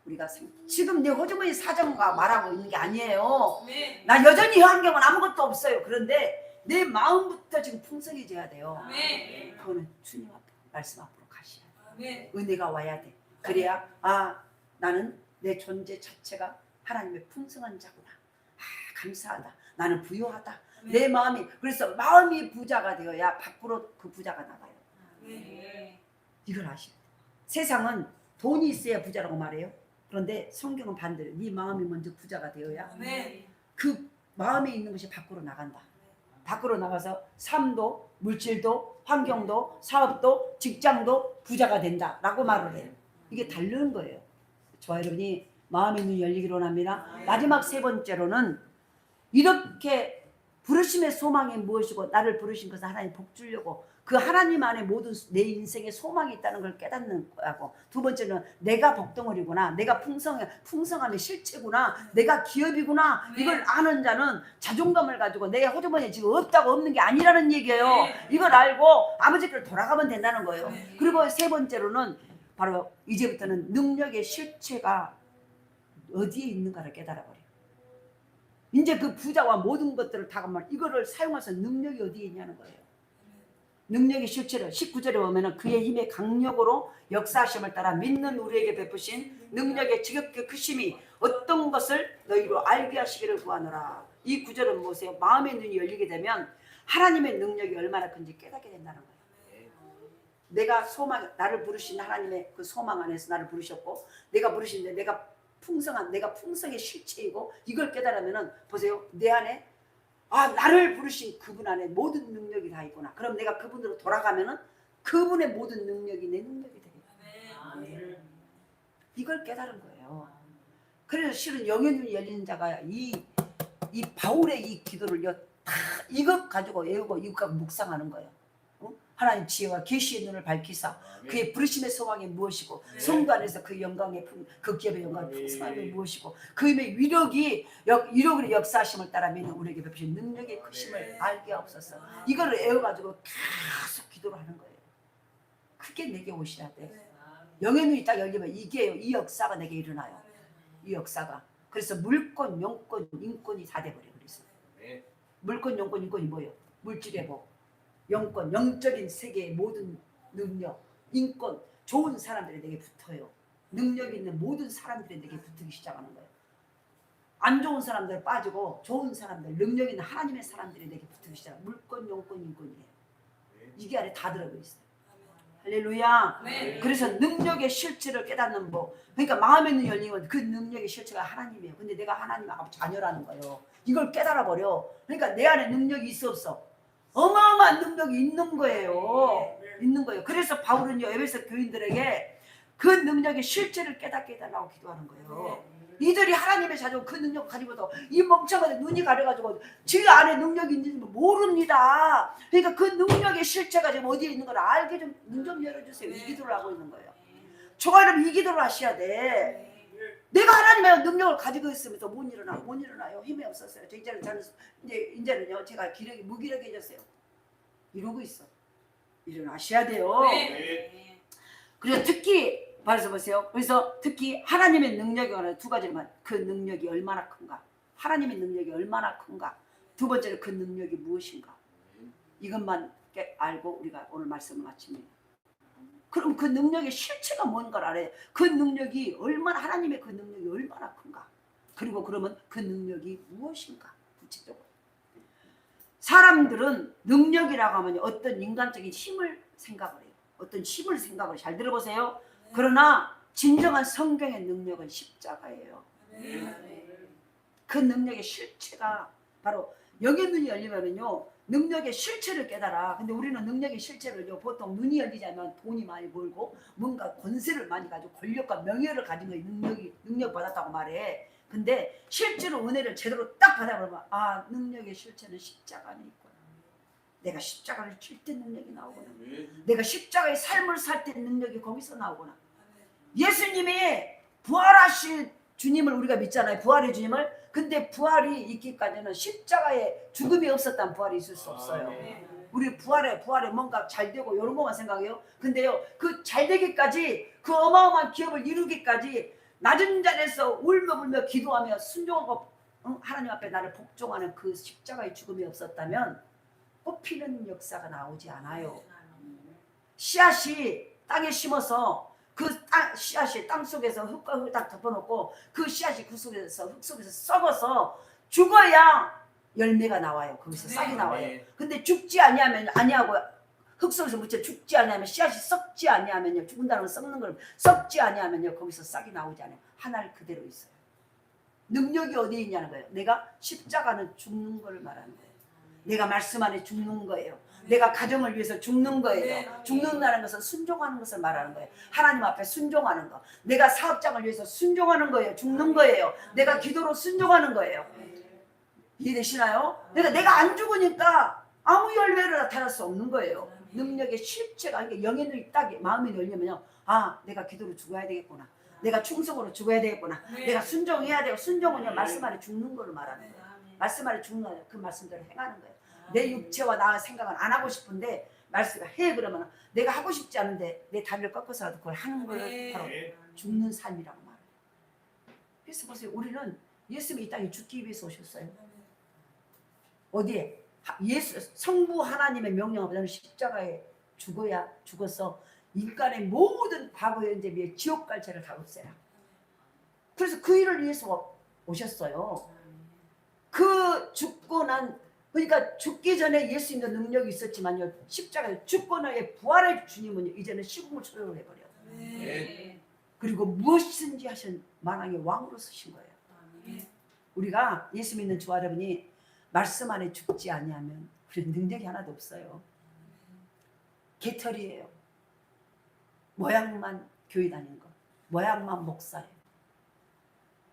우리가 지금 내 호주머니 사정과 말하고 있는 게 아니에요. 나 여전히 환경은 아무것도 없어요. 그런데 내 마음부터 지금 풍성해져야 돼요. 그거는 주님 앞에, 말씀 앞으로 가셔야 돼. 은혜가 와야 돼. 그래야 나는 내 존재 자체가 하나님의 풍성한 자구나. 감사하다. 나는 부유하다. 내 마음이, 그래서 마음이 부자가 되어야 밖으로 그 부자가 나가요. 이걸 아셔야 돼. 세상은 돈이 있어야 부자라고 말해요. 그런데 성경은 반대로 네 마음이 먼저 부자가 되어야 그 마음에 있는 것이 밖으로 나간다. 밖으로 나가서 삶도, 물질도, 환경도, 사업도, 직장도 부자가 된다라고 말을 해요. 이게 다른 거예요. 저와 여러분이 마음의 눈이 열리기를 원합니다. 마지막 세 번째로는 이렇게 부르심의 소망이 무엇이고 나를 부르신 것은 하나님 복 주려고 그 하나님 안에 모든 내 인생에 소망이 있다는 걸 깨닫는 거고, 두 번째는 내가 복덩어리구나, 내가 풍성함의 실체구나, 내가 기업이구나, 이걸 아는 자는 자존감을 가지고 내 호주머니에 지금 없다고 없는 게 아니라는 얘기예요. 이걸 알고 아버지께로 돌아가면 된다는 거예요. 그리고 세 번째로는 바로 이제부터는 능력의 실체가 어디에 있는가를 깨달아버려요. 이제 그 부자와 모든 것들을 다 가면 이거를 사용해서 능력이 어디에 있냐는 거예요. 능력의 실체를 19절에 보면은 그의 힘의 강력으로 역사하심을 따라 믿는 우리에게 베푸신 능력의 지극히 크심이 어떤 것을 너희로 알게 하시기를 구하노라. 이 구절은 뭐세요? 마음의 눈이 열리게 되면 하나님의 능력이 얼마나 큰지 깨닫게 된다는 거예요. 내가 소망, 나를 부르신 하나님의 그 소망 안에서 나를 부르셨고, 내가 부르신데 내가 풍성의 실체이고, 이걸 깨달으면은 보세요, 내 안에 나를 부르신 그분 안에 모든 능력이 다 있구나. 그럼 내가 그분으로 돌아가면은 그분의 모든 능력이 내 능력이 되겠다. 이걸 깨달은 거예요. 그래서 실은 영의 눈이 열리는 자가 이 바울의 이 기도를 다 이것 가지고 외우고 이것 묵상하는 거예요. 하나님 지혜와 계시의 눈을 밝히사 그의 부르심의 소망이 무엇이고, 성도 안에서 그 영광의 그 기업의 영광의 풍성함이 무엇이고, 그 힘의 위력으로 역사하심을 따라 믿는 우리에게 베푸신 능력의 크심을 알게 없어서 이거를 외워가지고 계속 기도를 하는 거예요. 그게 내게 오셔야 돼. 영의 눈이 딱 열리면 이게요, 이 역사가 내게 일어나요. 이 역사가. 그래서 물권, 용권, 인권이 다 돼버려요. 그래서 물권, 용권, 인권이 뭐예요? 물질의 복, 영권, 영적인 세계의 모든 능력, 인권, 좋은 사람들이 내게 붙어요. 능력 있는 모든 사람들이 내게 붙기 시작하는 거예요. 안 좋은 사람들 빠지고 좋은 사람들, 능력 있는 하나님의 사람들이 내게 붙기 시작해요. 물권, 영권, 인권이에요. 이게 안에 다 들어가 있어요. 할렐루야. 그래서 능력의 실체를 깨닫는 법, 그러니까 마음의 눈이 열리면 그 능력의 실체가 하나님이에요. 근데 내가 하나님 아버지 자녀라는 거예요. 이걸 깨달아 버려. 그러니까 내 안에 능력이 있어 없어? 어마어마한 능력이 있는 거예요. 있는 거예요. 그래서 바울은요, 에베소 교인들에게 그 능력의 실체를 깨닫게 해달라고 기도하는 거예요. 이들이 하나님의 자녀 그 능력 가지고도 이 멍청한 눈이 가려가지고 지 안에 능력이 있는지 모릅니다. 그러니까 그 능력의 실체가 지금 어디에 있는 걸 알게 좀 눈 좀 열어주세요. 이 기도를 하고 있는 거예요. 저가는 이 기도를 하셔야 돼. 내가 하나님의 능력을 가지고 있으면서 못 일어나요. 힘이 없었어요. 이제는요, 제가 기력이 무기력해졌어요. 이러고 있어. 일어나셔야 돼요. 그래서 특히 말해서 보세요. 그래서 특히 하나님의 능력이 두 가지만, 그 능력이 얼마나 큰가, 하나님의 능력이 얼마나 큰가, 두 번째는 그 능력이 무엇인가, 이것만 알고 우리가 오늘 말씀을 마칩니다. 그럼 그 능력의 실체가 뭔가를 알아야, 그 능력이 얼마나, 하나님의 그 능력이 얼마나 큰가, 그리고 그러면 그 능력이 무엇인가 구체적으로. 사람들은 능력이라고 하면 어떤 인간적인 힘을 생각을 해요. 어떤 힘을 생각을, 잘 들어보세요. 그러나 진정한 성경의 능력은 십자가예요. 그 능력의 실체가 바로 영의 눈이 열리면은요, 능력의 실체를 깨달아. 근데 우리는 능력의 실체를요, 보통 눈이 열리자면 돈이 많이 벌고 뭔가 권세를 많이 가지고 권력과 명예를 가진 거에 능력 받았다고 말해. 근데 실제로 은혜를 제대로 딱 받아보면 능력의 실체는 십자가 안에 있구나. 내가 십자가를 칠 때 능력이 나오구나. 내가 십자가의 삶을 살 때 능력이 거기서 나오구나. 예수님이 부활하신 주님을 우리가 믿잖아요. 부활의 주님을. 근데 부활이 있기까지는 십자가에 죽음이 없었다면 부활이 있을 수 없어요. 우리 부활에 뭔가 잘 되고 이런 것만 생각해요. 근데요, 그 잘 되기까지, 그 어마어마한 기업을 이루기까지 낮은 자리에서 울며 기도하며 순종하고 하나님 앞에 나를 복종하는 그 십자가의 죽음이 없었다면 꽃피는 역사가 나오지 않아요. 씨앗이 땅에 심어서 그 씨앗이 땅 속에서 흙과 딱 덮어놓고 그 씨앗이 그 속에서 흙 속에서 썩어서 죽어야 열매가 나와요. 거기서 싹이 나와요. 근데 죽지 아니하고 흙 속에서 묻혀 죽지 아니하면, 씨앗이 썩지 아니하면요, 죽은다는 건 썩는 걸, 썩지 아니하면요 거기서 싹이 나오지 않아요. 하나를 그대로 있어요. 능력이 어디에 있냐는 거예요. 내가 십자가는 죽는 걸 말하는 거예요. 내가 말씀 안에 죽는 거예요. 내가 가정을 위해서 죽는 거예요. 죽는다는 것은 순종하는 것을 말하는 거예요. 하나님 앞에 순종하는 거. 내가 사업장을 위해서 순종하는 거예요. 죽는 거예요. 내가 기도로 순종하는 거예요. 이해되시나요? 그러니까 내가 안 죽으니까 아무 열매를 나타날 수 없는 거예요. 능력의 실체가, 그러니까 영의 눈이 딱 마음이 열리면요, 아, 내가 기도로 죽어야 되겠구나, 내가 충성으로 죽어야 되겠구나, 내가 순종해야 되고, 순종은요 말씀 안에 죽는 걸 말하는 거예요. 말씀 안에 죽는 거예요. 그 말씀대로 행하는 거예요. 내 육체와 나의 생각은 안 하고 싶은데 말씀 해 그러면 내가 하고 싶지 않은데 내 다리를 꺾어서라도 그걸 하는 걸 바로 죽는 삶이라고 말해요. 그래서 보세요, 우리는 예수님이 이 땅에 죽기 위해서 오셨어요. 어디에? 예수 성부 하나님의 명령을 받는 십자가에 죽어서 인간의 모든 과거 현재 미래 지옥 갈 죄를 다 없애라. 그래서 그 일을 위해서 오셨어요. 그 죽고 난, 그러니까 죽기 전에 예수님도 능력이 있었지만요, 십자가에 죽고 나의 부활의 주님은 이제는 시공을 초월을 해버려요. 그리고 무엇이든지 하신 만왕의 왕으로 쓰신 거예요. 우리가 예수 믿는 저와 여러분이 말씀 안에 죽지 아니하면 우리는 능력이 하나도 없어요. 개털이에요. 모양만 교회 다니는 거, 모양만 목사예요.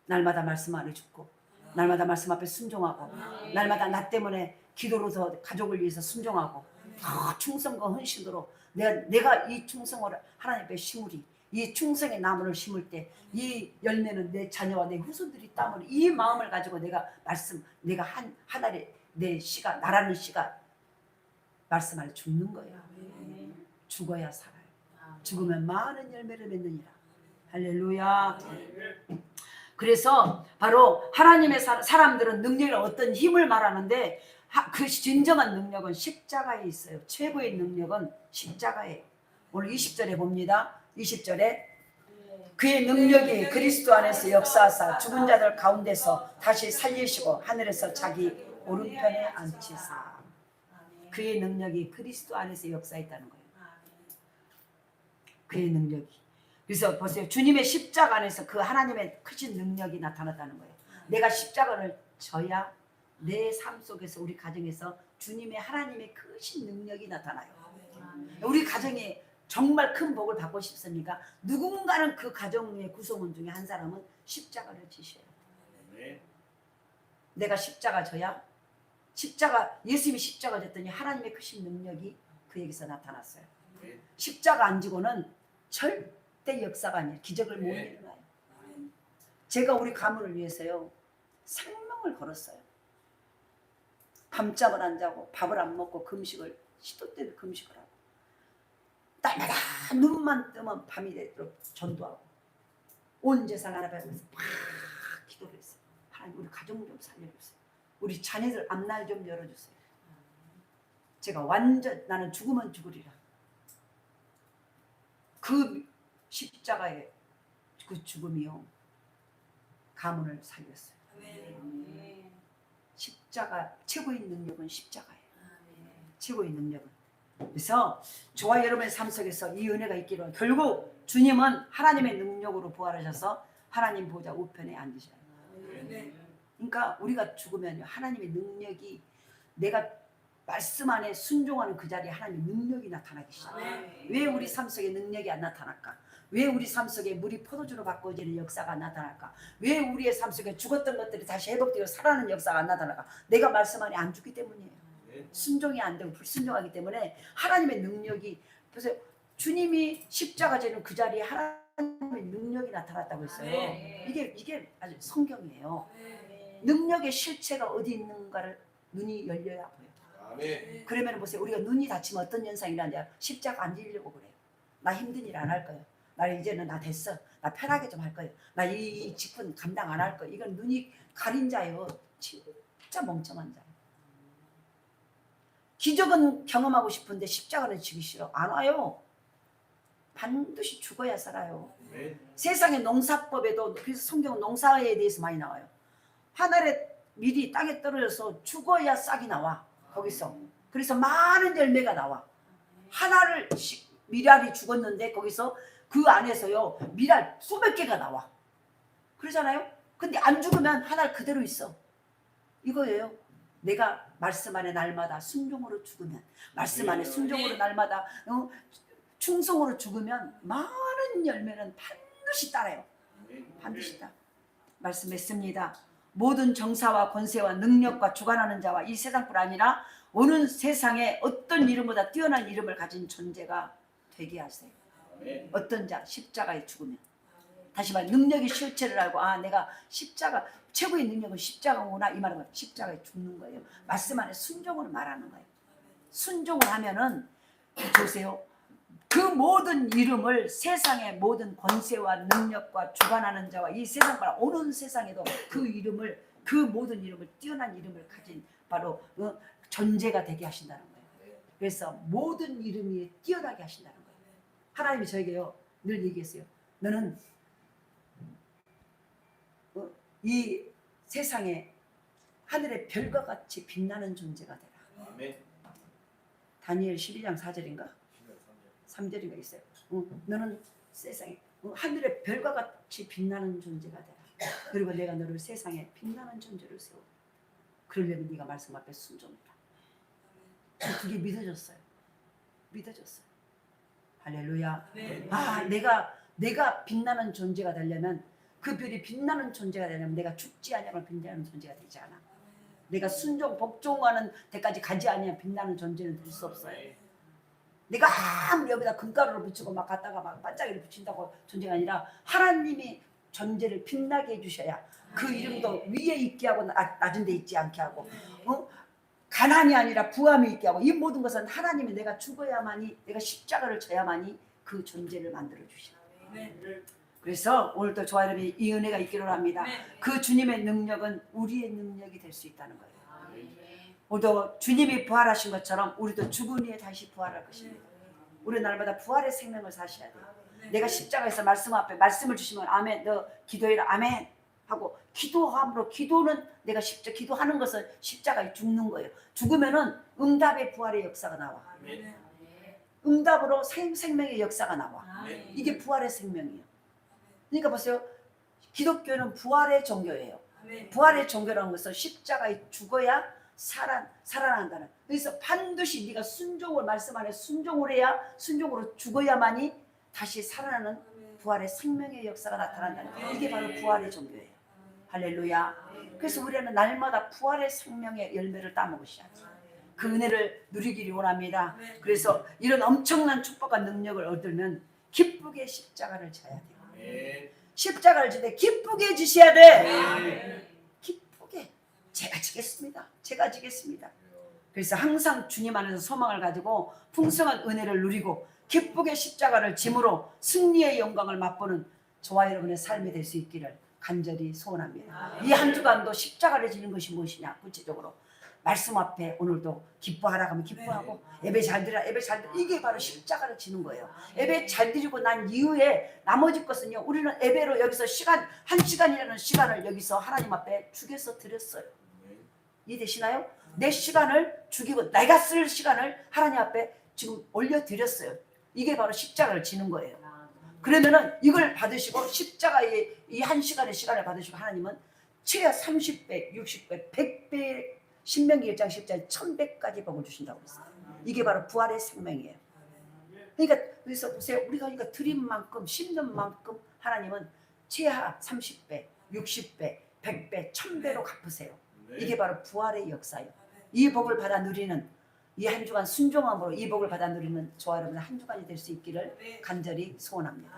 날마다 말씀 안에 죽고, 날마다 말씀 앞에 순종하고, 날마다 나 때문에 기도로 더 가족을 위해서 순종하고, 더 충성과 헌신으로 내가 이 충성을 하나님 앞에 심으리, 이 충성의 나무를 심을 때 이 열매는 내 자녀와 내 후손들이 따므로, 이 마음을 가지고 내가 내가 한 알에 내 씨가, 나라는 씨가 말씀 안에 죽는 거예요. 죽어야 살아요. 죽으면 많은 열매를 맺느니라. 할렐루야. 그래서 바로 하나님의 사람들은 능력의 어떤 힘을 말하는데, 그 진정한 능력은 십자가에 있어요. 최고의 능력은 십자가에. 오늘 20절에 봅니다. 20절에 그의 능력이 그리스도 안에서 역사하사 죽은 자들 가운데서 다시 살리시고 하늘에서 자기 오른편에 앉히사. 그의 능력이 그리스도 안에서 역사했다는 거예요. 그의 능력이. 그래서 보세요, 주님의 십자가 안에서 그 하나님의 크신 능력이 나타났다는 거예요. 내가 십자가를 져야 내 삶 속에서, 우리 가정에서 주님의 하나님의 크신 능력이 나타나요. 우리 가정에 정말 큰 복을 받고 싶습니까? 누군가는 그 가정의 구성원 중에 한 사람은 십자가를 지셔요. 내가 십자가 져야, 예수님이 십자가 졌더니 하나님의 크신 능력이 그에게서 나타났어요. 십자가 안 지고는 절대 역사가 아니에요. 기적을 못 일어나요. 제가 우리 가문을 위해서요, 생명을 걸었어요. 밤잠을 안 자고 밥을 안 먹고 금식을, 시도 때도 금식을 하고, 날마다 눈만 뜨면 밤이 되도록 전도하고, 온 재산 알아보면서 막 기도를 했어요. 하나님, 우리 가정 좀 살려주세요. 우리 자녀들 앞날 좀 열어주세요. 제가 완전, 나는 죽으면 죽으리라. 그 십자가의 그 죽음이요, 가문을 살렸어요. 십자가, 최고의 능력은 십자가예요. 최고의 능력은. 그래서 저와 여러분의 삶 속에서 이 은혜가 있기로, 결국 주님은 하나님의 능력으로 부활하셔서 하나님 보좌 우편에 앉으셔요. 그러니까 우리가 죽으면 하나님의 능력이, 내가 말씀 안에 순종하는 그 자리에 하나님의 능력이 나타나기 시작해요. 왜 우리 삶 속에 능력이 안 나타날까? 왜 우리 삶 속에 물이 포도주로 바꿔지는 역사가 안 나타날까? 왜 우리의 삶 속에 죽었던 것들이 다시 회복되어 살아나는 역사가 안 나타날까? 내가 말씀 안에 안 죽기 때문이에요. 순종이 안 되고 불순종하기 때문에 하나님의 능력이, 그래서 주님이 십자가 지는 그 자리에 하나님의 능력이 나타났다고 했어요. 이게 아주 성경이에요. 능력의 실체가 어디 있는가를 눈이 열려야 보여요. 그러면 보세요, 우리가 눈이 다치면 어떤 현상이라는지, 십자가 안 지려고 그래요. 나 힘든 일 안 할 거예요. 나 이제는 나 됐어. 나 편하게 좀 할 거예요. 나 이 직분 감당 안 할 거예요. 이건 눈이 가린 자예요. 진짜 멍청한 자예요. 기적은 경험하고 싶은데 십자가는 지기 싫어. 안 와요. 반드시 죽어야 살아요. 세상의 농사법에도, 그래서 성경은 농사에 대해서 많이 나와요. 하늘에 밀이 땅에 떨어져서 죽어야 싹이 나와. 거기서. 그래서 많은 열매가 나와. 하나를 밀알이 죽었는데 거기서 그 안에서요, 밀알 수백 개가 나와. 그러잖아요. 근데 안 죽으면 하나 그대로 있어. 이거예요. 내가 말씀 안에 날마다 순종으로 죽으면, 말씀 안에 순종으로 날마다 충성으로 죽으면 많은 열매는 반드시 따라요. 반드시 따. 말씀했습니다. 모든 정사와 권세와 능력과 주관하는 자와 이 세상뿐 아니라 오는 세상에 어떤 이름보다 뛰어난 이름을 가진 존재가 되게 하세요. 어떤 자? 십자가에 죽으면. 다시 말해 능력의 실체를 알고 내가 십자가 최고의 능력은 십자가구나 이 말은 십자가에 죽는 거예요. 말씀 안에 순종을 말하는 거예요. 순종을 하면은 보세요. 그 모든 이름을 세상의 모든 권세와 능력과 주관하는 자와 이 세상과 오는 세상에도 그 이름을 그 모든 이름을 뛰어난 이름을 가진 바로 존재가 되게 하신다는 거예요. 그래서 모든 이름이 뛰어나게 하신다는 거예요. 하나님이 저에게요 늘 얘기했어요. 너는 이 세상에 하늘의 별과 같이 빛나는 존재가 되라. 아멘. 다니엘 12장 4절인가? 3절인가 있어요. 너는 세상에 하늘의 별과 같이 빛나는 존재가 되라. 그리고 내가 너를 세상에 빛나는 존재를 세워. 그러려면 네가 말씀 앞에 순종해라. 그게 믿어졌어요. 믿어졌어요. 할렐루야. 네. 내가 빛나는 존재가 되려면 그 별이 빛나는 존재가 되려면 내가 죽지 않으면 빛나는 존재가 되지 않아. 내가 순종 복종하는 데까지 가지 않으면 빛나는 존재는 될 수 없어요. 내가 아무리 여기다 금가루를 붙이고 막 갖다가 막 반짝이를 붙인다고 존재가 아니라 하나님이 존재를 빛나게 해주셔야 그 이름도 위에 있게 하고 낮은 데 있지 않게 하고 가난이 아니라 부함이 있게 하고 이 모든 것은 하나님이 내가 죽어야만이 내가 십자가를 져야만이 그 존재를 만들어 주시는 거예요. 그래서 오늘도 저와 여러분이 이 은혜가 있기를 합니다. 그 주님의 능력은 우리의 능력이 될 수 있다는 거예요. 우리도 주님이 부활하신 것처럼 우리도 죽은 후에 다시 부활할 것입니다. 우리 날마다 부활의 생명을 사셔야 돼요. 내가 십자가에서 말씀 앞에 말씀을 주시면 아멘 너 기도해라 아멘 하고 기도함으로 기도는 내가 기도하는 것은 십자가에 죽는 거예요. 죽으면은 응답의 부활의 역사가 나와. 응답으로 생명의 역사가 나와. 이게 부활의 생명이에요. 그러니까 보세요. 기독교는 부활의 종교예요. 부활의 종교라는 것은 십자가에 죽어야 살아난다는. 그래서 반드시 네가 순종을 말씀 안에 순종을 해야 순종으로 죽어야만이 다시 살아나는 부활의 생명의 역사가 나타난다는. 이게 바로 부활의 종교예요. 할렐루야. 그래서 우리는 날마다 부활의 생명의 열매를 따먹으셔야 돼요. 그 은혜를 누리기를 원합니다. 그래서 이런 엄청난 축복과 능력을 얻으면 기쁘게 십자가를 져야 돼요. 십자가를 질 때 기쁘게 지셔야 돼. 기쁘게 제가 지겠습니다. 제가 지겠습니다. 그래서 항상 주님 안에서 소망을 가지고 풍성한 은혜를 누리고 기쁘게 십자가를 짐으로 승리의 영광을 맛보는 저와 여러분의 삶이 될 수 있기를 간절히 소원합니다. 이 한 주간도 십자가를 지는 것이 무엇이냐 구체적으로 말씀 앞에 오늘도 기뻐하라 하면 기뻐하고 예배 잘 드리라 예배 잘 드리라 이게 바로 십자가를 지는 거예요. 예배 잘 드리고 난 이후에 나머지 것은요 우리는 예배로 여기서 한 시간이라는 시간을 여기서 하나님 앞에 죽여서 드렸어요. 이해되시나요? 내 시간을 죽이고 내가 쓸 시간을 하나님 앞에 지금 올려드렸어요. 이게 바로 십자가를 지는 거예요. 그러면은 이걸 받으시고 십자가의 이 한 시간의 시간을 받으시고 하나님은 최하 30배, 60배, 100배 신명기 1장 10장 1000배까지 복을 주신다고 했어요. 이게 바로 부활의 생명이에요. 그러니까 그래서 보세요. 우리가 그러니까 드린 만큼 심는 만큼 하나님은 최하 30배, 60배, 100배, 1000배로 갚으세요. 이게 바로 부활의 역사예요. 이 복을 받아 누리는 이 한 주간 순종함으로 이 복을 받아 누리는 저와 여러분 한 주간이 될 수 있기를 간절히 소원합니다.